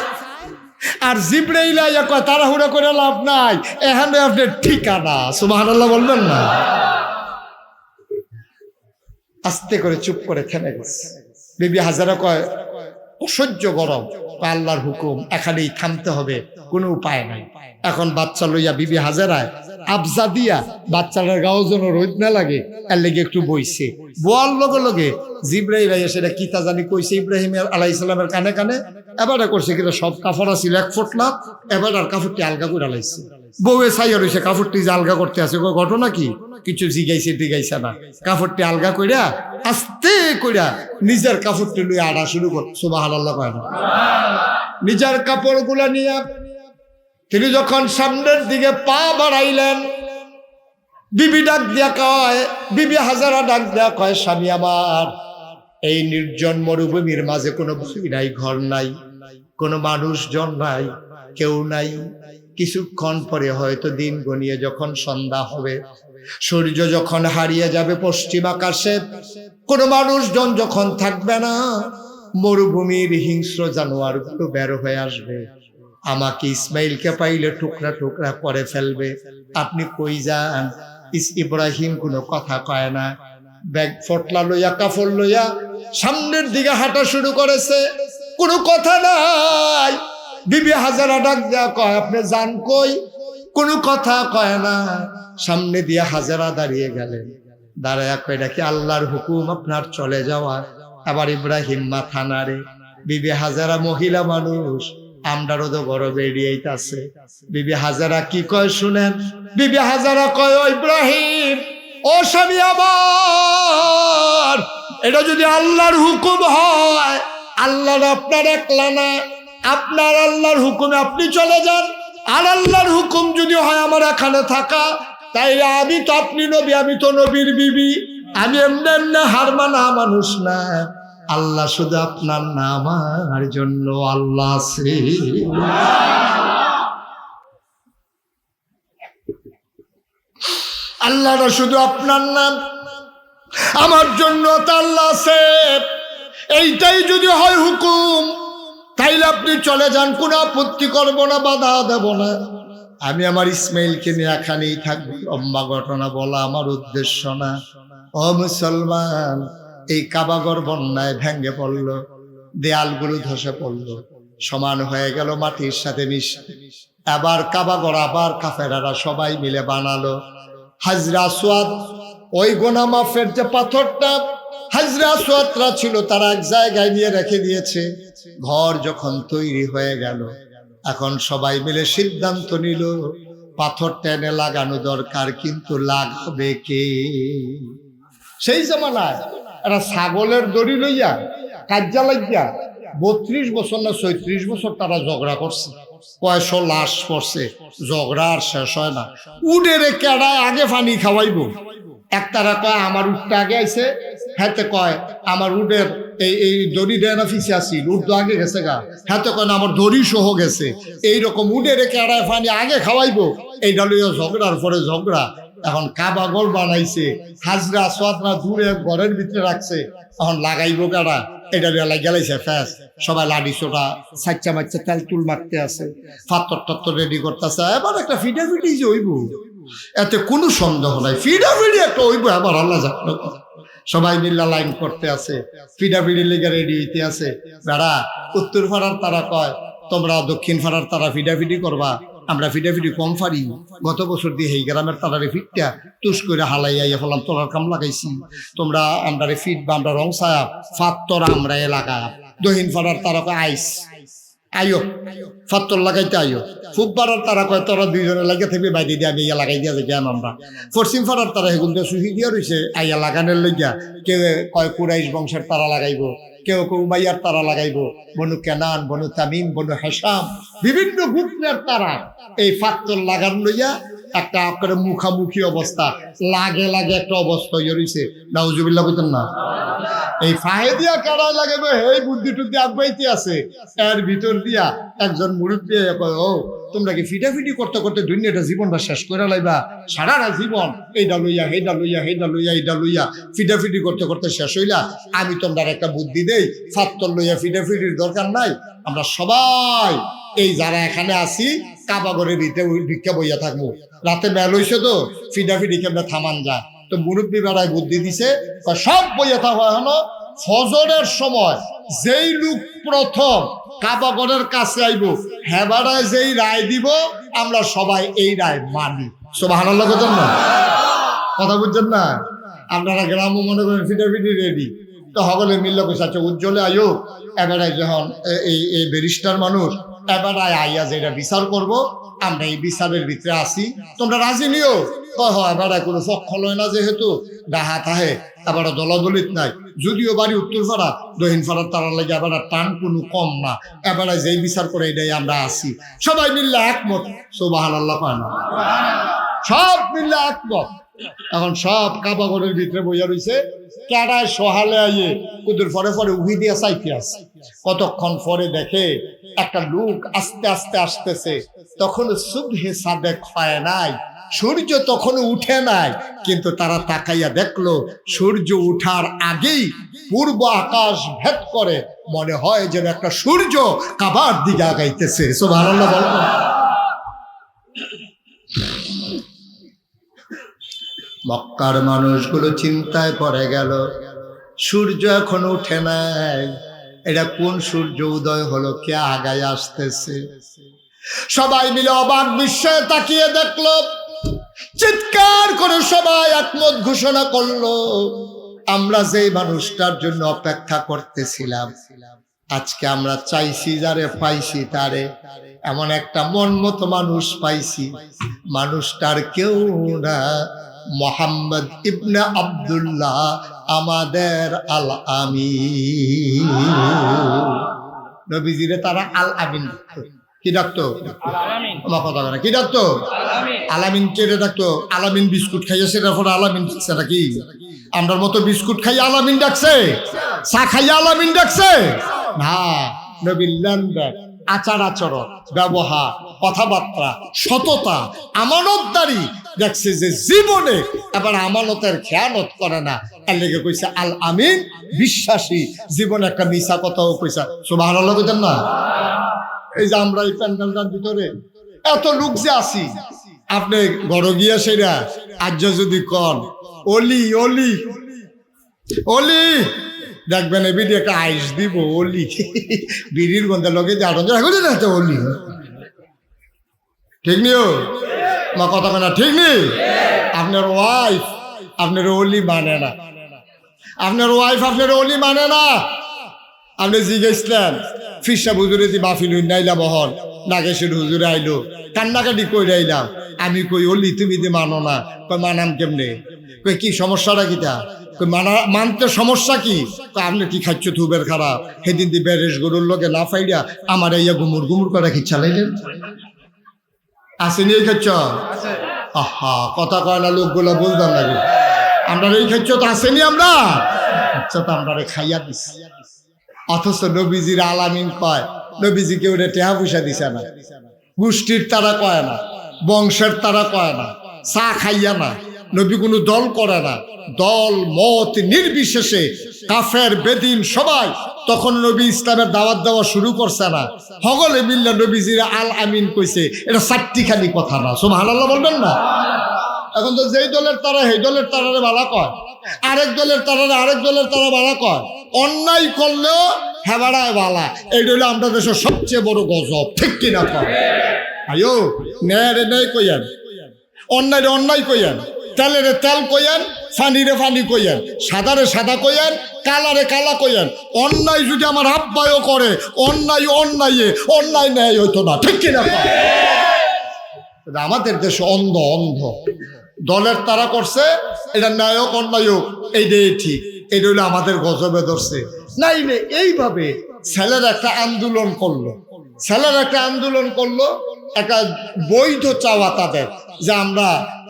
আর জিব্রাইল আইয়া কয় তাড়াহুড়া করে লাভ নাই, এখানে আপনার ঠিকানা। সুবহানাল্লাহ বলবেন না? আস্তে করে চুপ করে থেমে গেছে। বিবি হাজারা কয় অসহ্য গরম, আল্লাহর হুকুম, এখানেই থামতে হবে, কোনো উপায় নাই। এখন বাচ্চা লইয়া বিবি হাজারায় আবজা দিয়া বাচ্চাটার গাও যেন রোদ না লাগে এর লেগে একটু বইছে। বোয়ার লগে লগে জিব্রাইল আইয়া সেটা কিতা জানি কইছে ইব্রাহিম আলাইহিস সালামের কানে কানে। এবারে করছে কিন্তু সব কাপড় আছিল 1 ফুটলা, এবার আর কাপড়টি আলগা করে লাইছে। বউয়ে ছাইয়া রইছে কাপড়টি যে আলগা করতে আছে, ঘটনা কি? কিছু জিগাইছে টিগাইছে না, কাপড়টি আলগা কইরা আস্তে কইরা নিজের কাপড়টি লইয়া আড়া শুরু কর। সুবহানাল্লাহ কয় না? নিজের কাপড়গুলা নিয়ে তিনি যখন সামনের দিকে পা বাড়াইলেন, বিবি ডাক দিয়া কয়, বিবি হাজারা ডাক দিয়া কয়, স্বামী আমার, এই নির্জন মরুভূমির মাঝে কোনো বাড়ি নাই, ঘর নাই, কোনো মানুষজন নাই, কেউ নাই। কিছুক্ষণ পরে হয়তো দিন গনিয়ে যখন সন্ধ্যা হবে, সূর্য যখন হারিয়ে যাবে পশ্চিম আকাশে, কোনো মানুষজন যখন থাকবে না, মরুভূমির হিংস্র জানোয়ারগুলো বের হয়ে আসবে, আমাকে ইসমাইলকে পাইলে টুকরা টুকরা করে ফেলবে। আপনি কই যান? ইব্রাহিম কোনো কথা কয় না, ব্যাগ ফটলা লইয়া কাপড় লইয়া সামনের দিকে হাঁটা শুরু করেছে, কোনো কথা নাই। বিবি হাজারা ডাক দেয়া কয়, আপনি যান কই? কোনো কথা কয় না। সামনে দিয়ে হাজারা দাঁড়িয়ে গেলেন, দাঁড়ায় কয়, এটা কি আল্লাহর হুকুম আপনার চলে যাওয়া? আবার ইব্রাহিম মাথা নাড়ে। বিবি হাজারা মহিলা মানুষ, আমরাও তো বড় বেরিয়েইতাছে। বিবি হাজারা কি কয় শুনেন। বিবি হাজারা কয়, ও ইব্রাহিম, ও স্বামী আমার, এটা যদি আল্লাহর হুকুম হয়, আল্লাহর আপনার একলা না, আপনার আল্লাহর হুকুমে আপনি চলে যান। আর আল্লাহর হুকুম যদি হয় আমার এখানে থাকা, তাইলে আমি তো আপনি নবী, আমি তো নবীর বিবি, আমি এমনি এমনি হার মানা মানুষ না। আল্লাহ শুধু আপনার নাম, আমার জন্য আল্লাহ আছে। আল্লাহরা শুধু আপনার নাম, আমার জন্য তো আল্লাহ আছে, এইটাই যদি হয় হুকুম তাইলে আপনি চলে যান, কোনো আপত্তি করবো না, বাধা দেব না। আমি আমার ইসমাইলকে নিয়ে এখানেই থাকবো। লম্বা ঘটনা বলা আমার উদ্দেশ্য না। ও মুসলমান, এই কাবাগর বন্যায় ভেঙে পড়ল, দেয়ালগুলো ধসে পড়ল, সমান হয়ে গেল মাটির সাথে মিশে। আবার কাবাগর আবার কাফেরারা সবাই মিলে বানালো। হাজরা আসওয়াদ, ওই গোনা মাফের যে পাথরটা হাজরা আসওয়াদরা ছিল, তারা এক জায়গায় নিয়ে রেখে দিয়েছে। ঘর যখন তৈরি হয়ে গেল, এখন সবাই মিলে সিদ্ধান্ত নিল পাথর টেনে লাগানো দরকার, কিন্তু লাগাবে কে? সেই জামানায় একটা ছাগলের দড়ি লইয়া কাজ্জা লাগিয়া 32 বছর না 36 বছর তারা ঝগড়া করছে, কয়শো লাশ পড়ছে, ঝগড়া আর শেষ হয় না। উডের কেডায় আগে পানি খাওয়াইব, একতারা কয় আমার উঠটা আগে আইছে, হাতে কয় আমার উডের এই দড়ি দেয় না ফিসে আসিল, উঠ তো আগে গেছে গা, হাতে কয় না আমার দড়ি সহ গেছে। এইরকম উডের কেডায় পানি আগে খাওয়াইবো, এইটা লইয়া ঝগড়ার পরে ঝগড়া। এখন কাবাগর বানাইছে, হাজরা আসওয়াদরা দূরে ঘরের ভিতরে রাখছে, এখন লাগাইবো কারা, এটা গেলাইছে ফ্যাস। সবাই লাডি ছোটা সাচ্চা মাচ্চা তেল তুল মারতে আছে, ফাত্তর টাত্তর রেডি করতেছে। এবার একটা ফিডাফিডি যে হইব, এতে কোনো সন্দেহ নাই, ফিডাফিডি একটা হইব। এবার আল্লাহ জানে, সবাই মিল্লা লাইন করতে আছে, ফিডাফিডি লেগে রেডি হইতে আছে। বেড়া উত্তর পাড়ার তারা কয় তোমরা দক্ষিণ পাড়ার তারা ফিডাফিডি করবা, আমরা ফিডাফিডি কম ফারি। গত বছর দিয়ে এই গ্রামের তারারে ফিটটা তুষ করে হালাইয়া ফেলাম, তোলার কাম লাগাইছি, তোমরা আমরারে ফিট বা আমরা রং ছায়া ফাত্তর আমরা এলাকা। দক্ষিণ পাড়ার তারা কয় আইস আইও ফাত্তর লাগাইতে আইও। খুব পাড়ার তারা কয় তোরা দুইজনে লাগিয়ে থাকবে, বাইরে দিয়ে আমি ইয়া লাগাই দিয়া জ্ঞান আমরা। পশ্চিম পাড়ার তারা সেগুন দিয়ে সুহি দিয়া রয়েছে আইয়া লাগানোর লইয়া। কেউ কয় কুরাইশ বংশের তারা লাগাইবো, কেউ কেউ উমাইয়ার তারা লাগাইবো, বনু কেনান, বনু তামিম, বনু হেসাম, বিভিন্ন গোত্রের তারা এই ফাত্তর লাগান লইয়া একটা করে মুখামুখি অবস্থা, লাগে লাগে একটা অবস্থা ইয়ে রয়েছে। নাউজুবিল্লাহ বলতেন না, এই ফাহেদিয়া কারা লাগাবে এই বুদ্ধি টুদ্ধি আগাইতে আছে। এর ভিতর দিয়া একজন মুরব্বী ও তোমরা কি ফিটাফিটি করতে করতে দুনিয়াটা জীবনটা শেষ করে লাইবা, সারাটা জীবন এইটা লইয়া হেডা লইয়া হেডা লইয়া এইটা লইয়া ফিটাফিটি করতে করতে শেষ হইলা। আমি তোমরা একটা বুদ্ধি দেই, ফাত্তর লইয়া ফিটাফিটির দরকার নাই। আমরা সবাই এই যারা এখানে আছি কাবাগরের ভিক্ষা বইয়া থাকবো, রাতে মেল হইছে তো ফিটাফিটি কেমনে থামান যায়। তো মুরব্বী বেড়ায় বুদ্ধি দিছে, সব বইয়া থাকা হলো ফজরের সময় যেই লোক প্রথম কাবাগরের কাছে আইব, হেবারায় যেই রায় দিব আমরা সবাই এই রায় মানি। সুবহানাল্লাহ বলতেন না, কথা বুঝছেন না? আপনারা গ্রামও মনে করেন ফিটাফিটি রেডি, তো সকলে মিললে কইছে আচ্ছা উজ্জ্বলে আয়ো, এবারে যখন এই ব্যারিস্টার মানুষ এবার আইয়া যেটা বিচার করব, আমরা এই বিচারের ভিতরে আসি, তোমরা রাজি নিও। এবার কোনো পক্ষ লয় না, যেহেতু ডাহা থাহে, এবার দলাদলিত নাই। যদিও বাড়ি উত্তর পাড়া, দক্ষিণ পাড়ার তারা লাগে এবার টান কোনো কম না, এবার যেই বিচার করে এটাই আমরা আসি। সবাই মিললে একমত, সুবহানাল্লাহ পায় না, সব মিললে একমত। এখন সব কাবাগরের ভিতরে বইয়া রয়েছে, কেডায় সহালে আইয়ে কুদুর পরে পরে উহি দিয়া চাইতে আসে। কতক্ষণ পরে দেখে একটা লোক আস্তে আস্তে আসতেছে। তখন সুবহে সাদেক হয় নাই, সূর্য তখন উঠে নাই, কিন্তু তারা তাকাইয়া দেখলো সূর্য উঠার আগেই পূর্ব আকাশ ভেদ করে মনে হয় যেন একটা সূর্য কাবার দিকে আগাইতেছে। সুবহানাল্লাহ বলবো। মক্কার মানুষগুলো চিন্তায় পড়ে গেল, সূর্য এখন উঠে নাই, এটা কোন সূর্য উদয় হলো, কে আগায় আসতেছে। সবাই মিলে অবাক বিস্ময়ে তাকিয়ে দেখলো, চিৎকার করে সবাই একমত ঘোষণা করলো, আমরা যে মানুষটার জন্য অপেক্ষা করতেছিলাম, আজকে আমরা চাইছি যারে পাইছি তারে, এমন একটা মন মতো মানুষ পাইছি। মানুষটার কেউ না, মোহাম্মদ ইবনে আব্দুল্লাহ, আমাদের আল আমিন। নবীজিরে তারা আল আমিন কি ডাকতো? আমার কথা বলে কি ডাকতো? আলামিন চেড়ে ডাকতো। আলামিন বিস্কুট খাইয়া সেটার পরে আলামিন ডাকছে নাকি? আমরার মতো বিস্কুট খাইয়া আলামিন ডাকছে? চা খাইয়া আলামিন ডাকছে না। নবীর লেনদেন, আচার আচরণ, ব্যবহার, কথাবার্তা, সততা, আমানতদারি, দেখছে যে জীবনে আবার আমানতের খেয়ানত করে না, এর লেগে কইছে আল আমিন, বিশ্বাসী। জীবনে একটা মিছা কথাও কইছে। সুবহানাল্লাহ কইতেন না? এই যে আমরা এই প্যান্ডেলটার ভিতরে এত লোক যে আছি, আপনি ঘর গিয়া সেরা আজ যদি কন অলি অলি অলি, দেখবেন এ বিডি একটা আইস দিব অলি, বিড়ির গন্ধের লগে যে আনন্দ রাখতে অলি, ঠিক নিও মা কথা কেনা, ঠিক নেই? আপনার ওয়াইফ আপনার অলি মানে না, আপনার ওয়াইফ আপনার অলি মানে না। আপনি জিজ্ঞেসলেন ফিরসা হুজুরে দি বাফিল নাইলা বহন নাগেশের হুজুরে আইলো, কান্নাকাটি কই আইলাম। আমি কই অলি তুমি দি মানো না। কই মানাম কেমনে? কই কি সমস্যাটা কিটা? কই মানতে সমস্যা কি? আপনি কি খাচ্ছ থুবের খারাপ? সেদিন দি বেরেশ গরুর লগে না ফাইডা আমার ইয়া গুমুর গুমুর করে কি চালাইলেন? আসেনি এই খাচ্ছ? আহা কথা কয় না, লোকগুলো বুঝতাম লাগে। আমরা এই খাচ্ছ তো আসেনি আমরা, আচ্ছা তো আমরা খাইয়া দিছি। অথচ নবীজির আলামিন কয় নবীজি কেউ টেহা পয়সা দিছে না, গোষ্ঠীর তারা কয় না, বংশের তারা কয় না, চা খাইয়া না। নবী কোনো দল করে না, দল মত নির্বিশেষে কাফের বেদিন সবাই তখন নবী ইসলামের দাওয়াত দেওয়া শুরু করছে না, হগলে মিল্লা নবীজির আল আমিন কইছে। এটা চারটিখানি কথা না, সুবহানাল্লাহ বলবেন না? এখন তো যেই দলের তারা সেই দলের তারারে বালা কয়, আরেক দলের তারারে আরেক দলের তারা বালা কয়। অন্যায় করলেও হেবাড়ায় বালা, এইটা হলো আমরা দেশের সবচেয়ে বড় গজব, ঠিক কিনা কয়? আয়ো ন্যায় ন্যায় কইয়েন, অন্যায় অন্যায় কইয়েন, তেলের তেল কইয়েন, ফানিরে ফানি কইয়েন, সাদারে সাদা কইয়েন, কালারে কালা কইয়েন। অন্যায় যদি আমার আব্বায়ও করে, অন্যায় অন্যায় অন্যায় ন্যায় হইতো না, ঠিক কিনা কয়? আমাদের দেশে অন্ধ অন্ধ দলের তারা করছে, এটা ন্যায়ক অন্যায়ক এইটাই ঠিক, এটা হইলো আমাদের গজবে ধরছে। নাইলে এইভাবে ছেলের একটা আন্দোলন করলো, ছেলের একটা আন্দোলন করলো, একটা বৈধ চাওয়া তাদের যে আমরা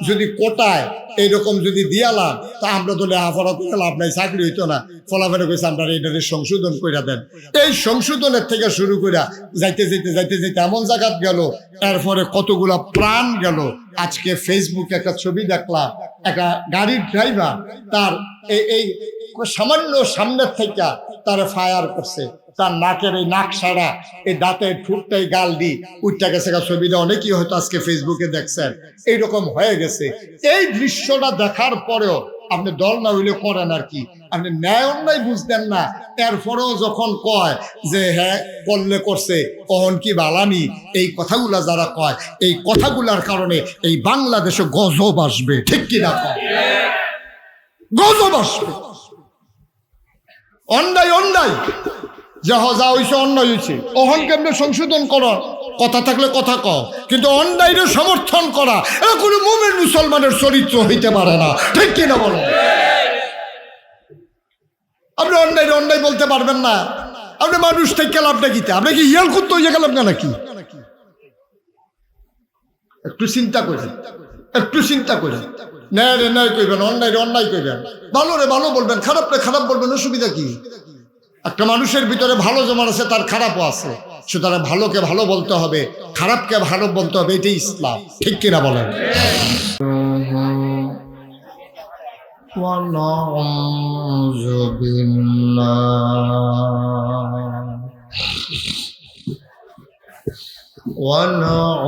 যদি কোটায় এইরকম যদি দিয়ালাম তা আমরা তো লেখাপড়া করে লাভ নাই, চাকরি হইতো না। ফলাফলে কইছে আমরা এটাকে সংশোধন করে দেন। এই সংশোধনের থেকে শুরু করে যাইতে যাইতে যাইতে যাইতে এমন জায়গাত গেল, এরপরে কতগুলা প্রাণ গেল। আজকে ফেসবুকে একটা ছবি দেখলাম, একটা গাড়ির ড্রাইভার তার এই সামান্য সামনের থেকে তারা ফায়ার করছে, তার নাকের এই নাক সারা, এই দাঁতের ঠুটটাই গাল দি উঠটা গেছে। ছবিটা অনেকেই হয়তো আজকে ফেসবুকে দেখছেন, এইরকম হয়ে গেছে। এই দৃশ্যটা দেখার পরেও আপনি দল না হইলে করেন আর কি, আপনি ন্যায় অন্যায় বুঝতেন না। এরপরেও যখন কয় যে হ্যাঁ করলে করছে, কখন কি বালানি, এই কথাগুলা যারা কয়, এই কথাগুলার কারণে এই বাংলাদেশে গজব আসবে, ঠিক কিনা কয়? গজব আসবে। অন্যায় অন্যায় যা যা হয়েছে অন্যায় হয়েছে, অহন কেমনে সংশোধন করো, কথা থাকলে কথা কও, কিন্তু অন্যায়ের সমর্থন করা এটা কোনো মুমিন মুসলমানের চরিত্র হইতে পারে না, ঠিক কিনা বলো? আপনি অন্যায় অন্যায় বলতে পারবেন না। আপনি মানুষ থেকে লাভটা কিতে, আপনি কি ইয়াল করতে হয়ে গেলাম না নাকি? একটু চিন্তা করেন, একটু চিন্তা করেন। ন্যায় রে ন্যায় কইবেন, অন্যায় রে অন্যায় কইবেন, ভালো রে ভালো বলবেন, খারাপ রে খারাপ বলবেন, অসুবিধা কি? একটা মানুষের ভিতরে ভালো যেমন আছে তার খারাপও আছে, সুতরাং ভালোকে ভালো বলতে হবে, খারাপকে ভালো বলতে হবে, এটাই ইসলাম, ঠিক কিনা বলেন?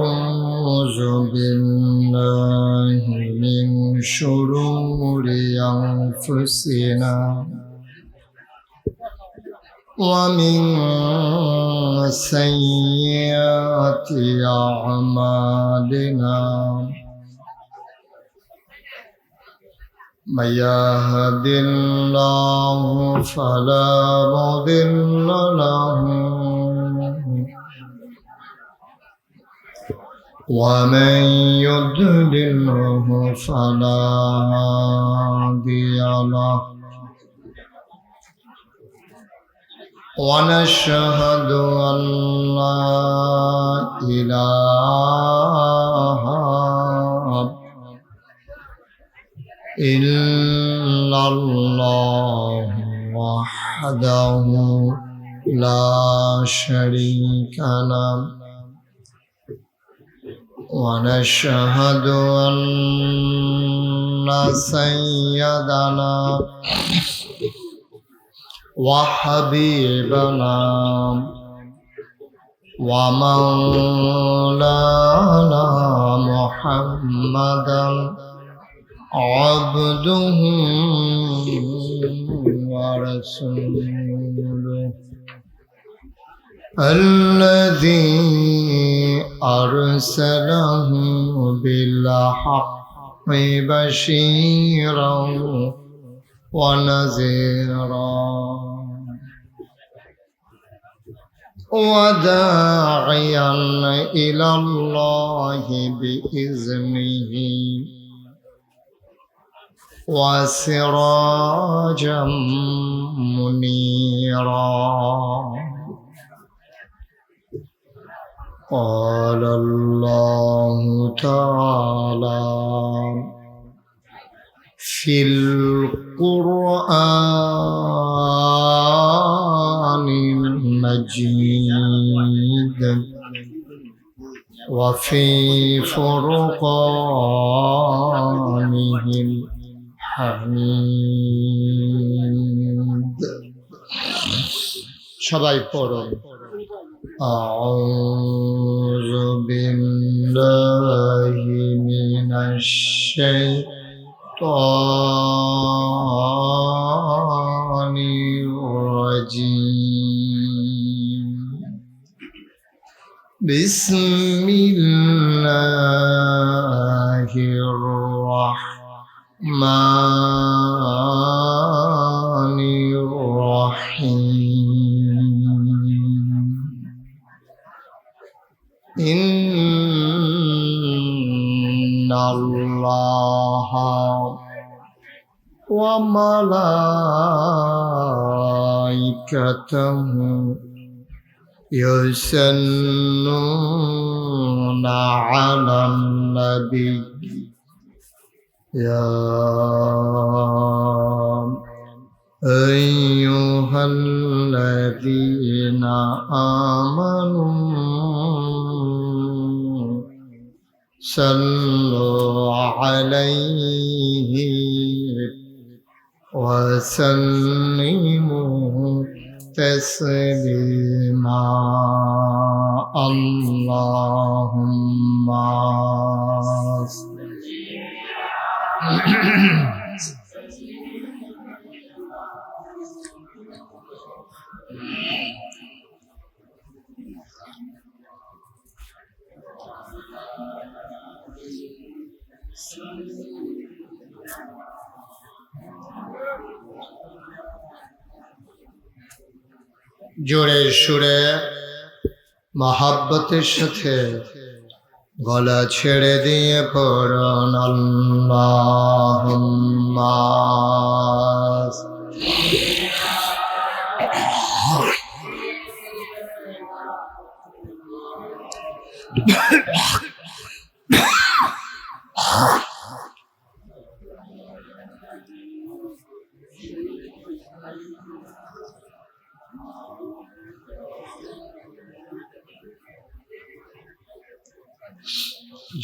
ونعوذ بالله من شرور أنفسنا ومن سيئات أعمالنا من يهد الله فلا مضل له ومن يضلله فلا هادي له ونشهد أن لا إله إلا الله وحده لا شريك له ونشهد أن سيدنا وحبيبنا ومولانا محمدا عبده ورسوله الذي أرسله بالحق بشيرا ونذيرا وداعيا إلى الله بإذنه وسراجا منيرا قال الله تعالى في القرآن المجيد وفي فرقانه الحميد সবাই পড়ুন أعوذ بالله من الشيطان الرجيم بسم الله الرحمن الرحيم إن الله وملائكته يصلون على النبي يا أيها الذين آمنوا صلوا عليه وسلموا تسليما اللهم জোরে সুরে মহাব্বতের সাথে গলা ছেড়ে দিয়ে পড়ুন আল্লাহুম্মা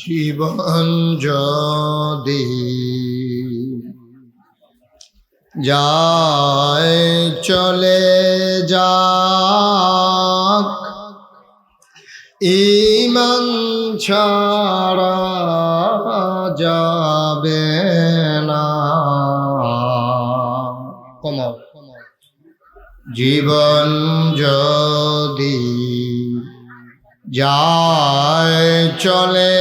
জীবন যদি যায় চলে যাক ঈমান ছাড়া যাবে না কমাও জীবন যদি যায় চলে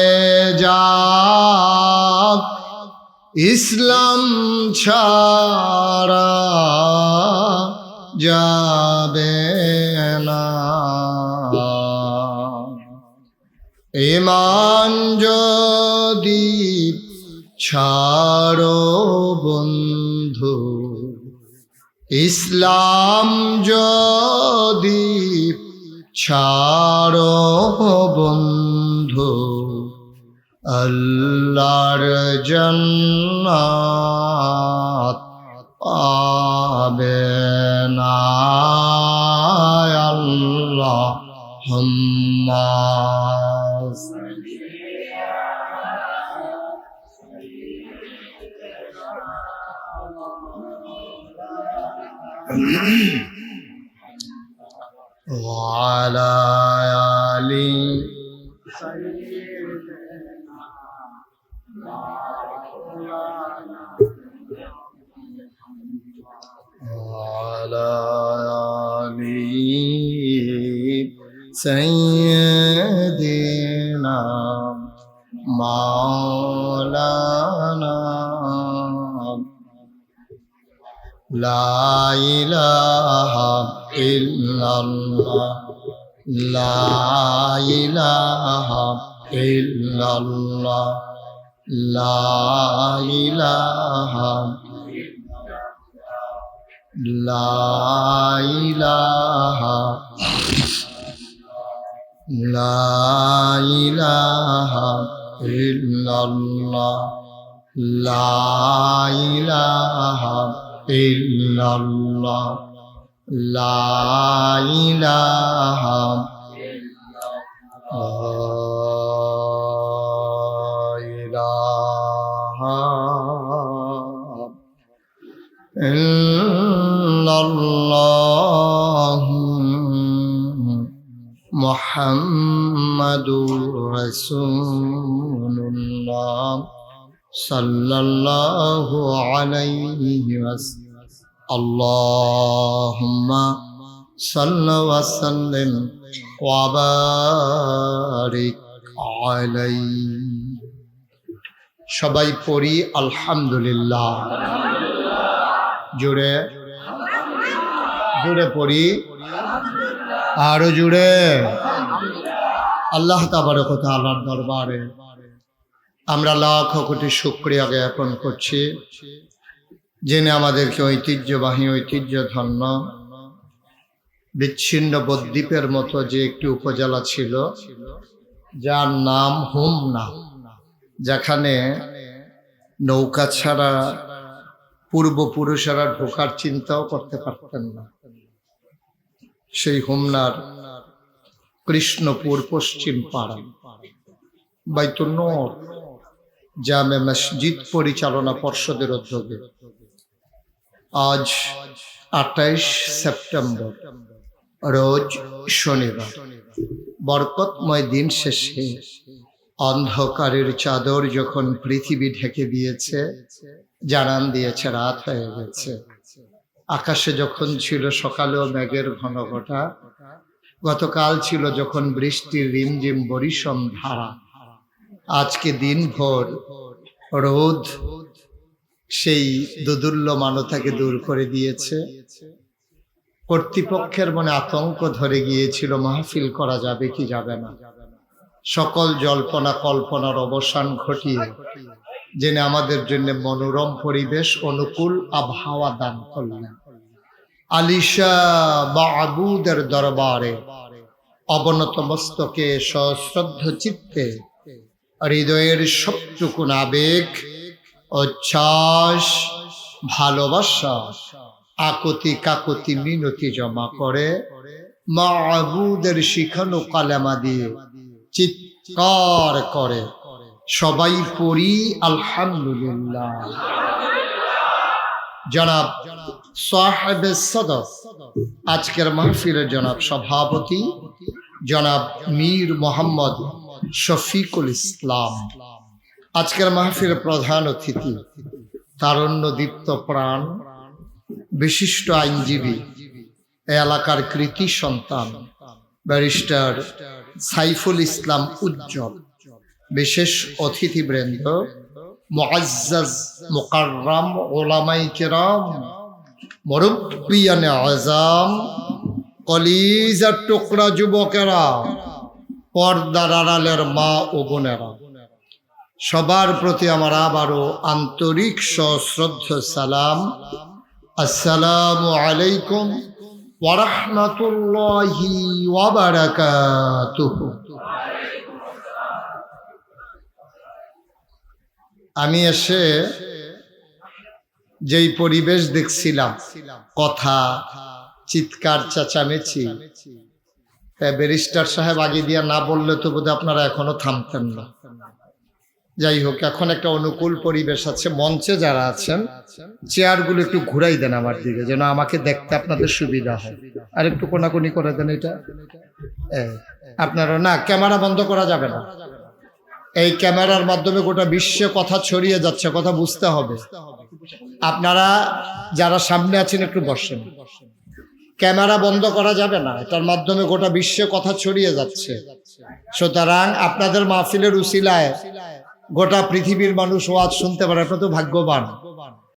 যাক ইসলাম ছাড়া যাবে না ঈমান যদি ছাড়ো বন্ধু ইসলাম যদি ছাড়ো বন্ধু আল্লাহর জান্নাত পাবে না আল্লাহুম্মা وعلى آل وعلى آل سيدنا مولانا لا إله إلا الله لا إله إلا الله لا إله لا إله لا إله إلا الله لا إله إلا الله لا إله إلا الله محمد رسول الله صلى الله عليه وسلم اللهم صل وسلم وبارك عليه সবাই পড়ি আলহামদুলিল্লাহ জোরে জোরে পড়ি আরো জোরে আল্লাহ তাবারক ওয়া তাআলার দরবারে আমরা লাখ কোটি শুকরিয়া জ্ঞাপন করছি যিনি আমাদেরকে ঐতিহ্যবাহী ঐতিহ্যধন্য বিচ্ছিন্ন বদ্বীপের মতো যে একটি উপজেলা ছিল যার নাম হোমনা, যেখানে নৌকা ছাড়া পূর্বপুরুষেরা ঢোকার চিন্তাও করতে পারতেন না। সেই হোমনার কৃষ্ণপুর পশ্চিম পাড়া বাইতুন নূর জামে মসজিদ পরিচালনা পর্ষদের উদ্যোগে আজ 28 সেপ্টেম্বর রোজ শনিবার বরকতময় দিন শেষে অন্ধকারের চাদর যখন পৃথিবী ঢেকে দিয়েছে, জানান দিয়েছে রাত হয়ে গেছে। আকাশে যখন ছিল সকালেও মেঘের ঘন ঘটা, গতকাল ছিল যখন বৃষ্টির রিমঝিম বরিশম ধারা, আজকে দিনভর রোদ সেই দোদুল্যমানতাকে দূর করে দিয়েছে। কর্তৃপক্ষের মনে আতঙ্ক ধরে গিয়েছিল মাহফিল করা যাবে কি যাবে না। সকল জল্পনা কল্পনার অবসান ঘটিয়ে যিনি আমাদের জন্য মনোরম পরিবেশ অনুকূল আবহাওয়া দান করলেন, আলিশা মাবুদের দরবারে অবনত মস্তকে সশ্রদ্ধ চিত্তে হৃদয়ের সবটুকুন আবেগ, উচ্ছ্বাস, ভালোবাসা, আকুতি কাকুতি মিনতি জমা করে মাবুদের শিখানো কালেমা দিয়ে চিৎকার করে সবাই পড়ি আলহামদুলিল্লাহ। জনাব সাহেবে সদর আজকের মাহফিলের জনাব সভাপতি জনাব মীর মোহাম্মদ শফিকুল ইসলাম, আজকের মাহফিলের প্রধান অতিথি তারুণ্য দীপ্ত প্রাণ বিশিষ্ট আইনজীবী, এলাকার কৃতি সন্তান ব্যারিস্টার সাইফুল ইসলাম উজ্জ্বল, বিশেষ অতিথিবৃন্দ মুআজ্জাজ মুকাররম উলামায়ে কেরাম, মুরব্বিয়ানে আযম, কলিজার টুকরা যুবকেরা, পর্দার আড়ালের মা ও বোনেরা, সবার প্রতি আমার আবারও আন্তরিক সশ্রদ্ধ সালাম। আসসালামু আলাইকুম ওয়া রাহমাতুল্লাহি ওয়া বারাকাতুহু। আমি এসে যেই পরিবেশ দেখছিলাম, কথা, চিৎকার, চেঁচামেচি, ব্যারিস্টার সাহেব আগে দিয়া না বললে তো বোধহয় আপনারা এখনো থামতেন না। যাই হোক, এখন একটা অনুকূল পরিবেশ আছে, মঞ্চে যারা আছেন চেয়ারগুলো একটু ঘুরাই দেন আমার দিকে, যেন আমাকে দেখতে আপনাদের সুবিধা হয়। আর একটু কোনাকুনি করে দেন এটা। আপনারা না, ক্যামেরা বন্ধ করা যাবে না। এই ক্যামেরার মাধ্যমে গোটা বিশ্বে কথা ছড়িয়ে যাচ্ছে, কথা বুঝতে হবে। আপনারা যারা সামনে আছেন একটু বসেন, ক্যামেরা বন্ধ করা যাবে না, এটার মাধ্যমে গোটা বিশ্বে কথা ছড়িয়ে যাচ্ছে। সুতরাং আপনাদের মাহফিলের উসিলায় গোটা পৃথিবীর মানুষ ওয়াজ শুনতে পারে, আপনারা তো ভাগ্যবান।